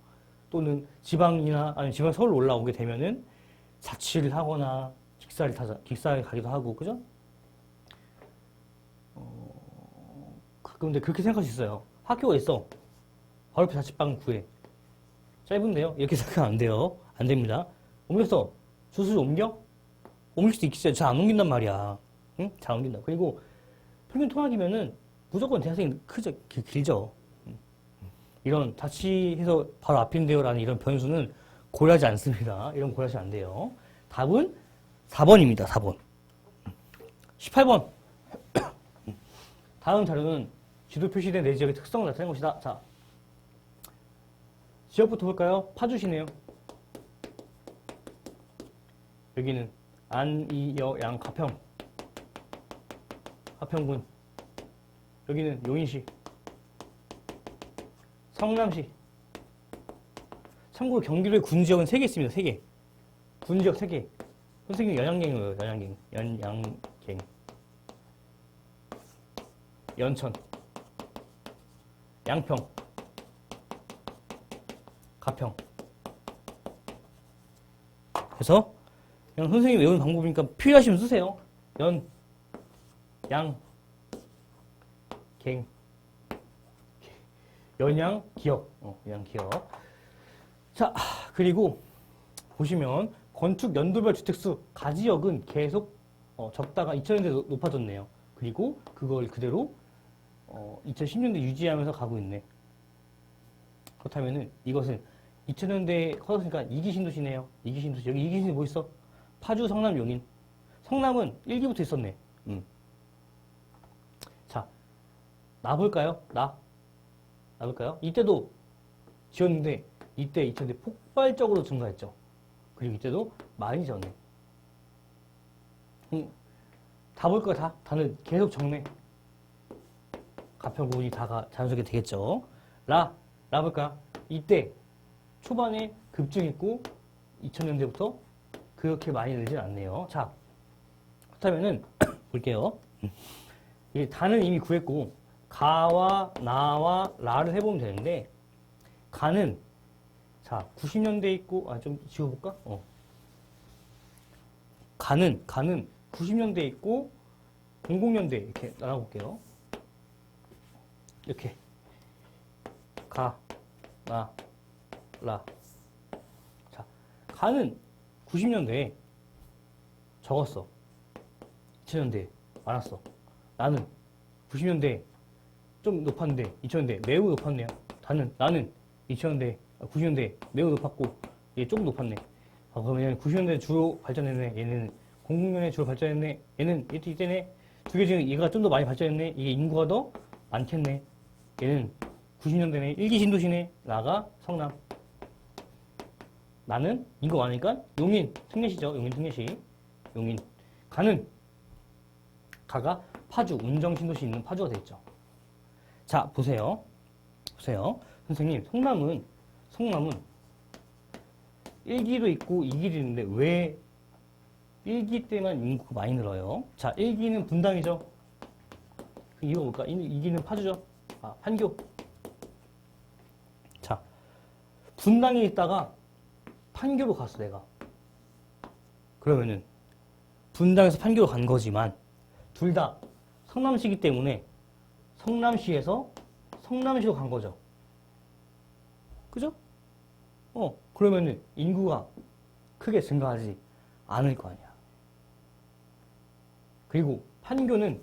또는 지방이나, 아니, 지방 서울 올라오게 되면은 자취를 하거나, 기차를 가기도 하고, 그죠? 가끔 근데 그렇게 생각할 수 있어요. 학교가 있어. 바로 옆에 자취방 구해. 짧은데요? 이렇게 생각하면 안 돼요. 안 됩니다. 옮겼어. 주소를 옮겨? 옮길 수도 있겠어요. 잘 안 옮긴단 말이야. 응? 잘 옮긴다. 그리고 평균 통학이면은 무조건 대학생이 길죠. 이런 자취해서 바로 앞인데요라는 이런 변수는 고려하지 않습니다. 이런 고려하시면 안 돼요. 답은 4번입니다. 4번. 18번. 다음 자료는 지도 표시된 내 지역의 특성을 나타낸 것이다. 자, 지역부터 볼까요? 파주시네요. 여기는 안, 이, 여, 양, 가평. 가평군. 여기는 용인시. 성남시. 참고로 경기도의 군지역은 3개 있습니다. 3개. 군지역 3개. 선생님 연양갱이에요. 연양갱. 연천. 양평. 가평. 그래서 그냥 선생님이 외우는 방법이니까 필요하시면 쓰세요. 양, 갱. 연양, 기역. 연양, 기역. 자, 그리고 보시면 건축 연도별 주택수 가지역은 계속 적다가 2000년대 높아졌네요. 그리고 그걸 그대로 2010년대 유지하면서 가고 있네. 그렇다면은 이것은 2000년대에 커졌으니까 2기 신도시네요. 2기 신도시. 여기 2기 신도시 뭐 있어? 파주, 성남, 용인. 성남은 1기부터 있었네. 자, 나볼까요? 나볼까요? 이때도 지었는데 이때 2000년대 폭발적으로 증가했죠. 그리고 이때도 많이 지었네. 다 볼 거야, 다? 다는 계속 적네. 가평 부분이 다가 자연스럽게 되겠죠. 라 볼까? 이때 초반에 급증했고 2000년대부터 그렇게 많이 늘진 않네요. 자, 그렇다면은 볼게요. 이 다는 이미 구했고 가와 나와 라를 해보면 되는데, 가는 자 90년대 있고 좀 지워볼까? 가는 90년대 있고 00년대 이렇게 나눠볼게요. 이렇게 가, 나, 라. 자, 가는 90년대에 적었어. 2000년대에 많았어. 나는 90년대에 좀 높았는데 2000년대에 매우 높았네요. 나는 2000년대, 90년대에 매우 높았고 얘 조금 높았네. 그러면 90년대에 주로 발전했네. 얘는 00년에 주로 발전했네. 얘는 이때네. 두 개 중에 얘가 좀 더 많이 발전했네. 이게 인구가 더 많겠네. 얘는 90년대네. 1기 신도시네. 나가 성남. 나는 인구가 많으니까 용인, 특례시죠. 용인, 특례시. 용인. 가가 파주, 운정 신도시 있는 파주가 되겠죠. 자, 보세요. 선생님, 성남은 1기도 있고 2기도 있는데 왜 1기 때만 인구가 많이 늘어요? 자, 1기는 분당이죠. 그 이유가 뭘까? 2기는 파주죠. 아, 판교. 자, 분당에 있다가 판교로 갔어, 내가. 그러면은 분당에서 판교로 간 거지만 둘 다 성남시이기 때문에 성남시에서 성남시로 간 거죠. 그죠? 그러면은 인구가 크게 증가하지 않을 거 아니야. 그리고 판교는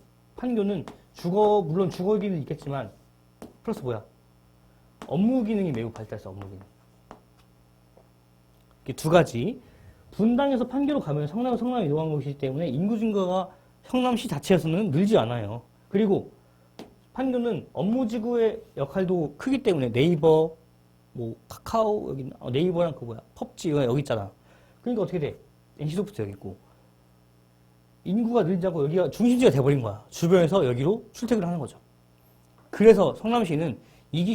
물론 주거 기능이 있겠지만 플러스 뭐야? 업무 기능이 매우 발달했어, 업무 기능. 이게 두 가지. 분당에서 판교로 가면 성남이 이동한 것이기 때문에 인구 증가가 성남시 자체에서는 늘지 않아요. 그리고 판교는 업무지구의 역할도 크기 때문에 네이버, 뭐 카카오 여기 네이버랑 그 뭐야 펍지가 여기 있잖아. 그러니까 어떻게 돼? NC소프트 여기 있고 인구가 늘자고 여기가 중심지가 돼버린 거야. 주변에서 여기로 출퇴근을 하는 거죠. 그래서 성남시는 2기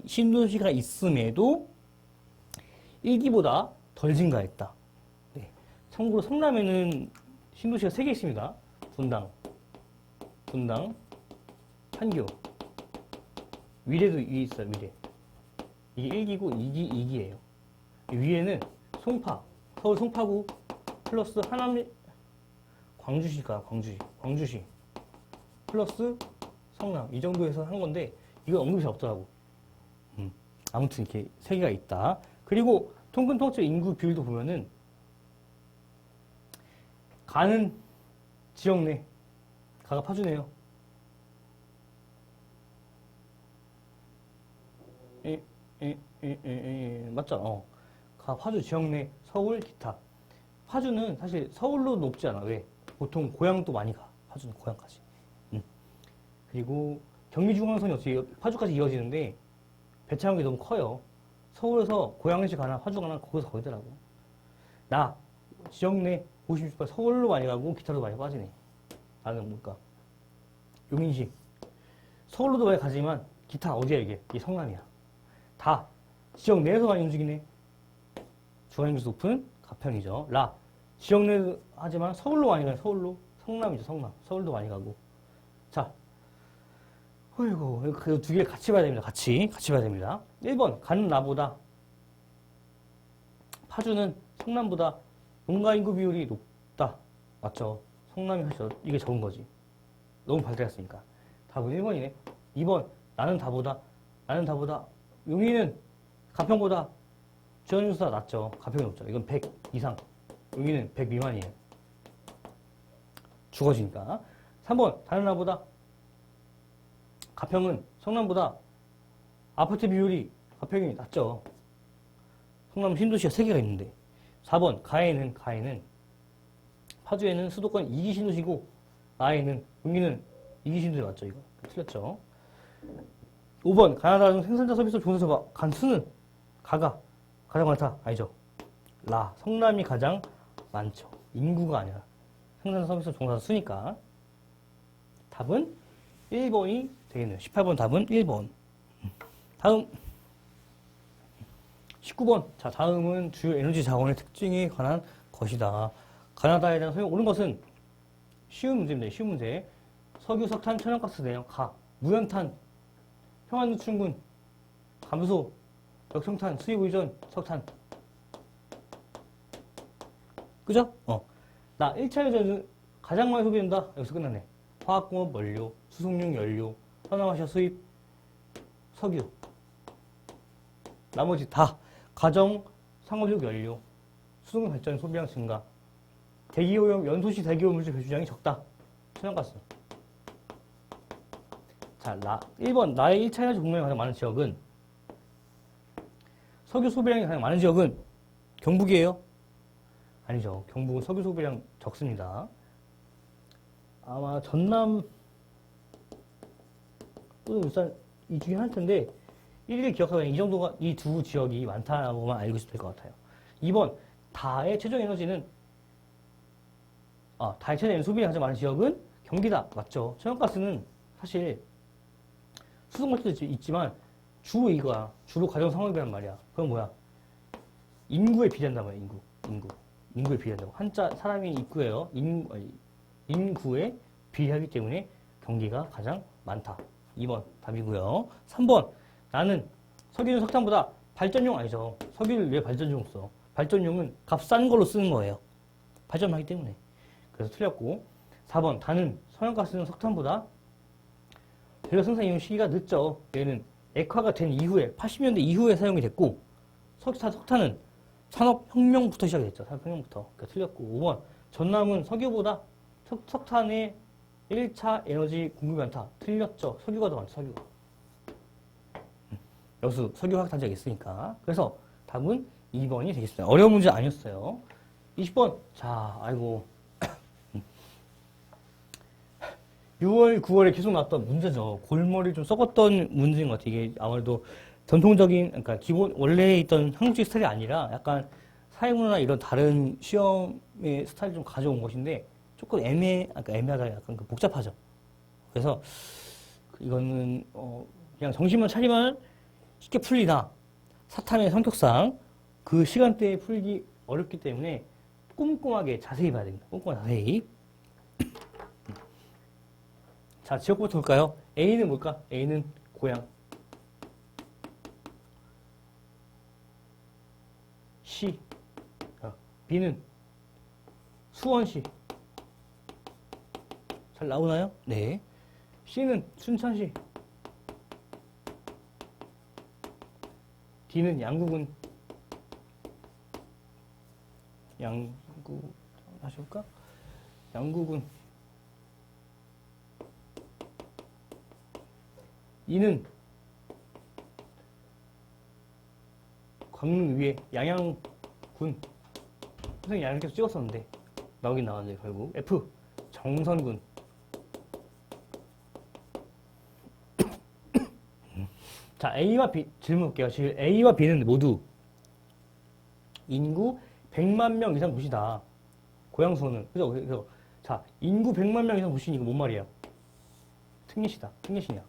신도시가 있음에도 1기보다 덜 증가했다. 네. 참고로 성남에는 신도시가 3개 있습니다. 분당, 판교, 위례도 위에 있어요. 위례. 이게 1기고 2기예요. 위에는 송파, 서울 송파구 플러스 하남, 광주시가 광주시 플러스 성남 이 정도에서 한 건데 이건 언급이 없더라고. 아무튼 이렇게 3개가 있다. 그리고 통근 통합적 인구 비율도 보면은 가는 지역 내 가가 파주네요. 맞죠? 가 파주 지역 내 서울 기타. 파주는 사실 서울로 높지 않아. 왜? 보통 고향도 많이 가. 파주는 고향까지. 그리고 경기중앙선이 어떻게 파주까지 이어지는데 배차량이 너무 커요. 서울에서 고양시 가나 파주 가나 거기서 거기더라고. 나 지역 내 50% 서울로 많이 가고 기타로 많이 빠지네. 나는 뭘까? 용인시. 서울로도 많이 가지만 기타 어디야 이게? 이게 성남이야. 다 지역 내에서 많이 움직이네. 주간인구 높은 가평이죠. 지역 내 하지만 서울로 많이 가요. 서울로. 성남이죠. 성남. 서울도 많이 가고. 자, 어이구, 그 두 개 같이 봐야 됩니다. 같이 봐야 됩니다. 1번, 가는 나보다 파주는 성남보다 농가 인구 비율이 높다. 맞죠? 성남이 훨씬 이게 적은 거지. 너무 발달했으니까. 답은 1번이네. 2번, 나는 다보다 용인은 가평보다 지원인구수가 낮죠. 가평이 높죠. 이건 100 이상. 용인은 100 미만이에요. 죽어지니까. 3번, 다른 나보다 가평은 성남보다 아파트 비율이 가평이 낮죠. 성남 신도시가 3개가 있는데. 4번, 가해는 파주에는 수도권 2기 신도시고 나에는 용인은 2기 신도시 맞죠. 이거 틀렸죠. 5번, 가나다 중 생산자 서비스 종사자 간수는 가장 많다. 아니죠. 성남이 가장 많죠. 인구가 아니라 생산자 서비스 종사자 수니까. 답은 1번이 되겠네요. 18번 답은 1번. 다음 19번. 자, 다음은 주요 에너지 자원의 특징에 관한 것이다. 가나다에 대한 소용 옳은 것은 쉬운 문제입니다. 쉬운 문제. 석유, 석탄, 천연가스 대형 무연탄, 평안유충군, 감소, 역청탄, 수입의전, 석탄. 그죠? 나 1차 유전은 가장 많이 소비된다. 여기서 끝나네. 화학공업 원료, 수송용 연료, 현황화시아 수입, 석유. 나머지 다 가정, 상업용 연료, 수송 발전 소비량 증가, 대기오염, 연소시 대기오염 물질 배출량이 적다. 천연가스. 자, 1번 나의 1차 에너지 공급량이 가장 많은 지역은 석유 소비량이 가장 많은 지역은 경북이에요? 아니죠. 경북은 석유 소비량 적습니다. 아마 전남 또는 울산 이 중에 할 텐데 일일이 기억하면 이 정도가 이 두 지역이 많다고만 알고 있으면 될 것 같아요. 2번 다의 최종 에너지는 다의 최종 에너지 소비량이 가장 많은 지역은 경기다. 맞죠? 천연가스는 사실 수송발전도 있지만 주로 이거야. 주로 가정 상업이란 말이야. 그건 뭐야? 인구에 비례한단 말이야. 인구에 비례한다고. 한자 사람이 있고요. 인구에 비례하기 때문에 경기가 가장 많다. 2번 답이고요. 3번 나는 석유는 석탄보다 발전용 아니죠. 석유를 왜 발전용 써? 발전용은 값싼 걸로 쓰는 거예요. 발전하기 때문에. 그래서 틀렸고 4번 다는 천연가스는 석탄보다 전력 생산 이용 시기가 늦죠. 얘는 액화가 된 이후에 80년대 이후에 사용이 됐고 석탄은 산업혁명부터 시작이 됐죠. 산업혁명부터. 그러니까 틀렸고 5번 전남은 석유보다 석탄의 1차 에너지 공급이 많다. 틀렸죠. 석유가 더 많죠. 석유가. 여수 석유화학 단지가 있으니까. 그래서 답은 2번이 되겠습니다. 어려운 문제 아니었어요. 20번. 자, 아이고. 6월, 9월에 계속 나왔던 문제죠. 골머리 좀 썩었던 문제인 것 같아요. 이게 아무래도 전통적인, 그러니까 기본, 원래 있던 한국식 스타일이 아니라 약간 사회문화나 이런 다른 시험의 스타일을 좀 가져온 것인데 조금 애매하다, 약간 복잡하죠. 그래서 이거는, 그냥 정신만 차리면 쉽게 풀리다. 사탐의 성격상 그 시간대에 풀기 어렵기 때문에 꼼꼼하게 자세히 봐야 됩니다. 꼼꼼하게 자세히. 자, 지역부터 볼까요? A는 뭘까? A는 고향. 시. B는 수원시. 잘 나오나요? 네. C는 순천시. D는 양구군. 다시 볼까? 양구군. E는 광릉 위에 양양군. 선생님 양양 계속 찍었었는데 나오긴 나왔는데 결국. F 정선군. 자, A와 B 질문 볼게요. 지금 A와 B는 모두 인구 100만 명 이상 도시다. 고향수는 그죠? 그래서 자, 인구 100만 명 이상 도시는 이거 뭔 말이야? 특례시다. 특례시냐?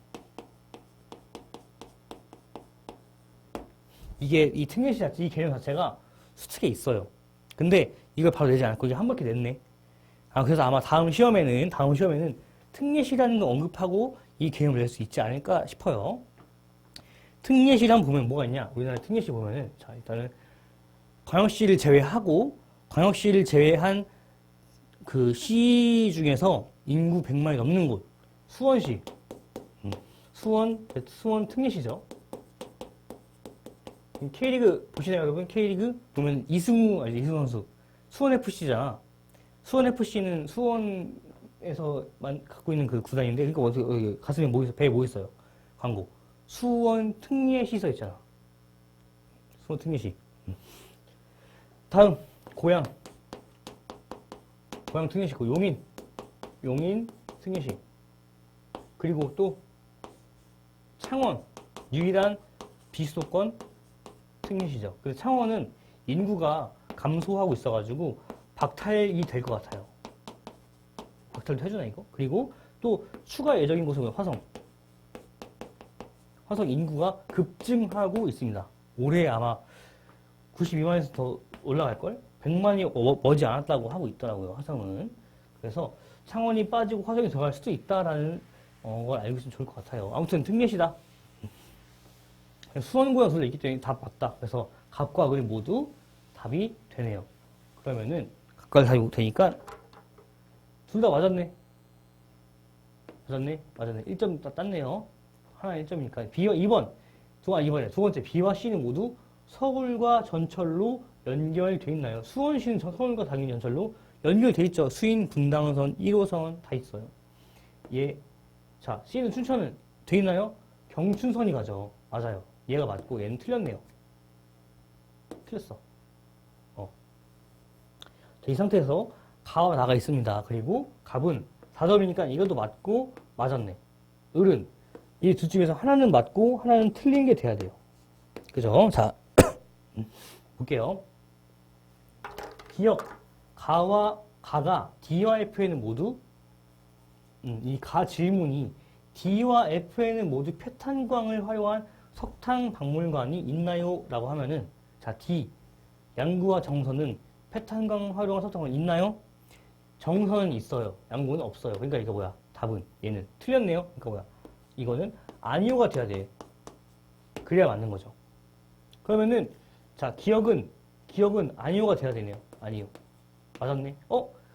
이게 이 특례시 자체, 이 개념 자체가 수특에 있어요. 근데 이걸 바로 내지 않고 이제 한 바퀴 냈네. 그래서 아마 다음 시험에는 특례시라는 거 언급하고 이 개념을 낼 수 있지 않을까 싶어요. 특례시란 보면 뭐가 있냐? 우리나라 특례시 보면은 자, 일단은 광역시를 제외한 그 시 중에서 인구 100만이 넘는 곳 수원시. 수원 특례시죠. K리그 보시나요, 여러분? K리그 보면 이승우 선수. 수원FC잖아. 수원FC는 수원에서 갖고 있는 그 구단인데, 그러니까 가슴에 뭐 있어? 배에 뭐 있어요? 광고. 수원 특례시 써 있잖아. 수원 특례시. 다음, 고향 특례시고, 용인 특례시. 그리고 또, 창원, 유일한 비수도권 특례시죠. 그래서 창원은 인구가 감소하고 있어가지고 박탈이 될 것 같아요. 박탈도 해주나 이거? 그리고 또 추가 예정인 곳은 화성 인구가 급증하고 있습니다. 올해 아마 92만에서 더 올라갈걸? 100만이 머지 않았다고 하고 있더라고요. 화성은. 그래서 창원이 빠지고 화성이 들어갈 수도 있다라는 걸 알고 있으면 좋을 것 같아요. 아무튼 특례시다. 수원고향 둘 다 있기 때문에 다 맞다. 그래서 갑과 을이 모두 답이 되네요. 그러면은 각각 답이 되니까 둘 다 맞았네. 1점 땄네요. 하나 1점이니까. B와 2번. 두 번째. B와 C는 모두 서울과 전철로 연결돼 있나요? 수원시는 서울과 당연히 전철로 연결돼 있죠. 수인, 분당선, 1호선 다 있어요. 자, C는 춘천은 돼 있나요? 경춘선이 가죠. 맞아요. 얘가 맞고 얘는 틀렸네요. 틀렸어. 자, 이 상태에서 가와 나가 있습니다. 그리고 갑은 4점이니까 이것도 맞고 맞았네. 을은 이 둘 중에서 하나는 맞고 하나는 틀린 게 돼야 돼요. 그죠? 자, 볼게요. 기억, 가가 D와 F에는 모두 이 가 질문이 D와 F에는 모두 표탄광을 활용한 석탄 박물관이 있나요? 라고 하면은 자, D, 양구와 정선은 표탄광 활용한 석탄광이 있나요? 정선은 있어요. 양구는 없어요. 그러니까 이거 뭐야? 답은 얘는 틀렸네요. 그러니까 뭐야? 이거는 아니오가 돼야 돼. 그래야 맞는 거죠. 그러면은 자, 기억은 아니오가 돼야 되네요. 아니오. 맞았네.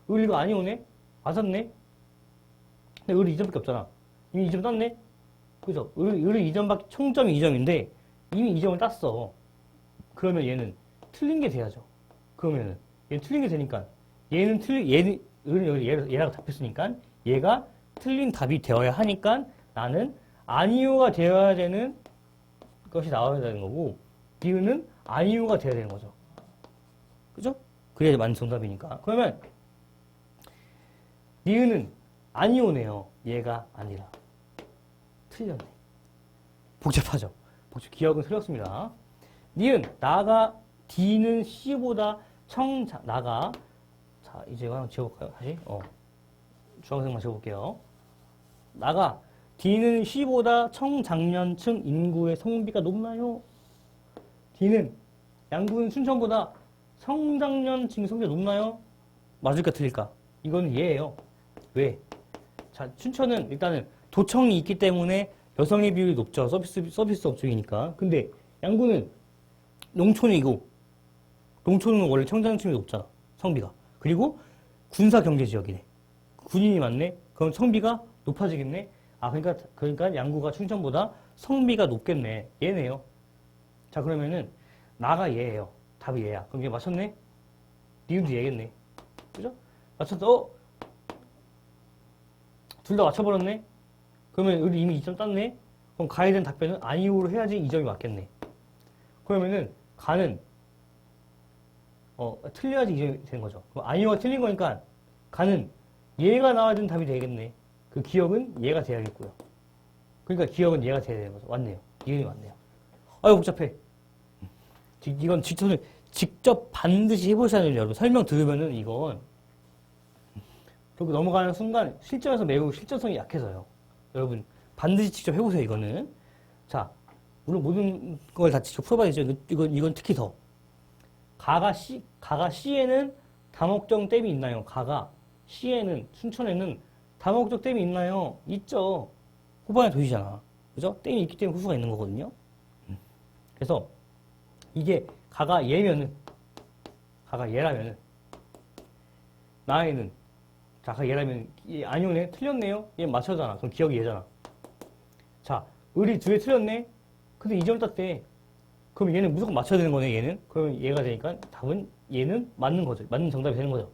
이거 아니오네? 맞았네? 근데 을이 2점밖에 없잖아. 이미 2점 땄네? 그죠? 을이 2점밖에, 총점이 2점인데, 이미 2점을 땄어. 그러면 얘는 틀린 게 돼야죠. 그러면은, 얘는 틀린 게 되니까, 을은 얘라고 답했으니까, 얘가 틀린 답이 되어야 하니까, 나는 아니오가 되어야 되는 것이 나와야 되는 거고, 니은은 아니오가 되어야 되는 거죠. 그죠? 그래야 맞는 정답이니까. 그러면, 니은은 아니오네요. 얘가 아니라. 틀렸네. 복잡하죠? 기억은 틀렸습니다. 니은, 나가, D는 C보다 나가. 자, 이제 한번 지워볼까요? 다시? 주황색만 지워볼게요. 나가, D는 C보다 청장년층 인구의 성비가 높나요? D는, 양구는 춘천보다 청장년층 성비가 높나요? 맞을까, 틀릴까? 이건 얘예요. 왜? 자, 춘천은 일단은 도청이 있기 때문에 여성의 비율이 높죠. 서비스 업종이니까. 근데 양구는 농촌이고, 농촌은 원래 청장층이 높잖아. 성비가. 그리고 군사 경제 지역이네. 군인이 많네? 그럼 성비가 높아지겠네? 그러니까 양구가 춘천보다 성비가 높겠네. 얘네요. 자, 그러면은, 나가 얘예요. 답이 얘야. 그럼 얘 맞췄네? 니은도 얘겠네. 그죠? 맞췄어? 둘 다 맞춰버렸네? 그러면 우리 이미 2점 땄네? 그럼 가야 되는 답변은 아니오로 해야지 2점이 맞겠네. 그러면은 가는 틀려야지 2점이 되는 거죠. 그럼 아니오가 틀린 거니까 가는 얘가 나와야 되는 답이 되겠네. 그 기억은 얘가 돼야겠고요. 그러니까 기억은 얘가 돼야 되는 거죠. 맞네요. 이은이 맞네요. 아유 복잡해. 이건 직접 반드시 해보셔야 돼요. 여러분 설명 들으면은 이건 그리고 넘어가는 순간 실전에서 매우 실전성이 약해서요. 여러분 반드시 직접 해보세요. 이거는. 자, 물론 모든 걸 다 직접 풀어봐야 되죠. 이건 특히 더. 가가 C에는 다목적 댐이 있나요? 가가 C에는 춘천에는 다목적 댐이 있나요? 있죠. 후반에 도시잖아. 그죠? 댐이 있기 때문에 후수가 있는 거거든요. 그래서 이게 가가 얘라면은 나에는 자, 얘라면 아니오네? 틀렸네요? 얘 맞춰잖아. 그럼 기억이 얘잖아. 자, 을이 두 개 틀렸네? 근데 2점 땄대. 그럼 얘는 무조건 맞춰야 되는 거네, 얘는? 그러면 얘가 되니까 답은 얘는 맞는 거죠. 맞는 정답이 되는 거죠.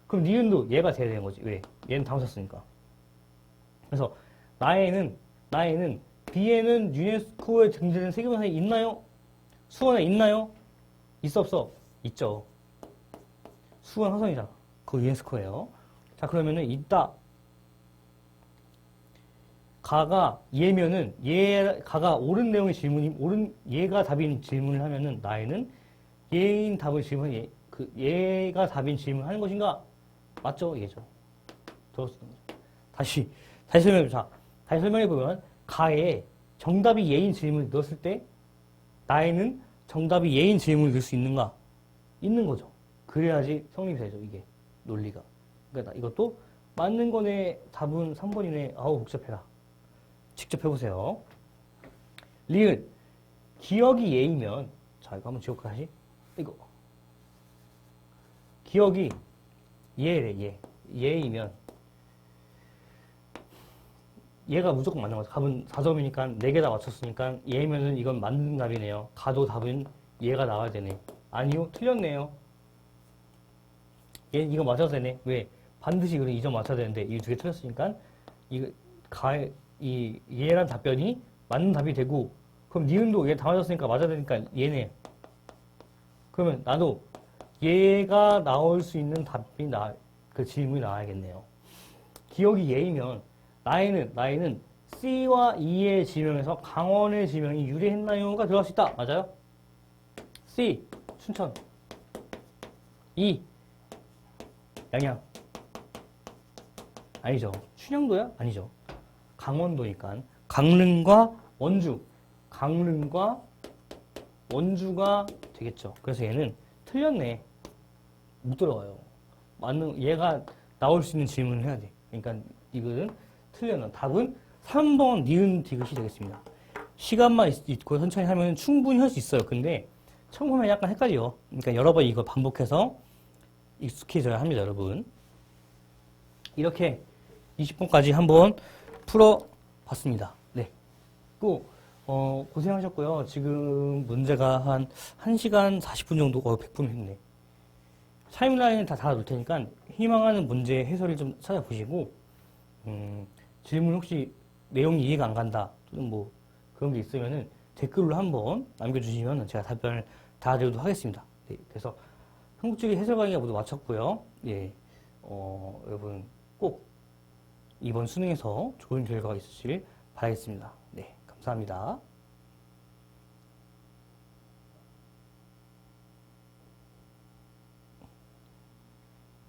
그럼 니은도 얘가 돼야 되는 거지. 왜? 얘는 다 맞췄으니까. 그래서 나에는 B에는 유네스코에 등재된 세계문화에 있나요? 수원에 있나요? 있어 없어? 있죠. 수원 화성이잖아. 그거 유네스코예요. 자, 그러면은 있다. 가가 얘면은 가가 옳은 내용의 질문이 얘가 답인 질문을 하면은 나에는 얘인 답을 질문 얘가 답인 질문을 하는 것인가? 맞죠? 얘죠. 다시 설명해 보자. 다시 설명해 보면 가에 정답이 얘인 질문을 넣었을 때 나에는 정답이 얘인 질문을 넣을 수 있는가? 있는 거죠. 그래야지 성립이 되죠. 이게 논리가. 그러니까 이것도 맞는 거네. 답은 3번이네. 아우 복잡해라. 직접 해보세요. 리은 기억이 얘이면 자 이거 한번 지울까 다시? 이거 기억이 얘래 얘이면 얘가 무조건 맞는 거죠. 답은 4점이니까 4개 다 맞췄으니까 얘면은 이건 맞는 답이네요. 가도 답은 얘가 나와야 되네. 아니요 틀렸네요. 얘 이거 맞아도 되네. 왜? 반드시 그래 2점 맞춰야 되는데 이 두 개 틀렸으니까 얘란 답변이 맞는 답이 되고 그럼 니은도 얘 다 맞았으니까 맞아야 되니까 얘네. 그러면 나도 얘가 나올 수 있는 답이 그 질문이 나와야겠네요. 기억이 예이면 나이는 C와 E의 지명에서 강원의 지명이 유래했나요가 들어갈 수 있다. 맞아요? C. 춘천. E. 양양. 아니죠. 춘향도야? 아니죠. 강원도니까. 강릉과 원주. 강릉과 원주가 되겠죠. 그래서 얘는 틀렸네. 못 들어가요. 얘가 나올 수 있는 질문을 해야 돼. 그러니까 이거는 틀렸나. 답은 3번 니은 디귿이 되겠습니다. 시간만 있고 천천히 하면 충분히 할 수 있어요. 근데 처음 하면 약간 헷갈려. 그러니까 여러 번 이거 반복해서 익숙해져야 합니다, 여러분. 이렇게 20분까지 한번 풀어봤습니다. 네. 또 고생하셨고요. 지금 문제가 한 1시간 40분 정도, 100분 했네. 타임라인을 다 달아놓을 테니까 희망하는 문제 해설을 좀 찾아보시고, 질문 혹시 내용이 이해가 안 간다, 또는 뭐 그런 게 있으면은 댓글로 한번 남겨주시면 제가 답변을 달아드리도록 하겠습니다. 네, 그래서 한국지리 해설 강의가 모두 마쳤고요. 예, 여러분 꼭 이번 수능에서 좋은 결과가 있으실 바라겠습니다. 네, 감사합니다.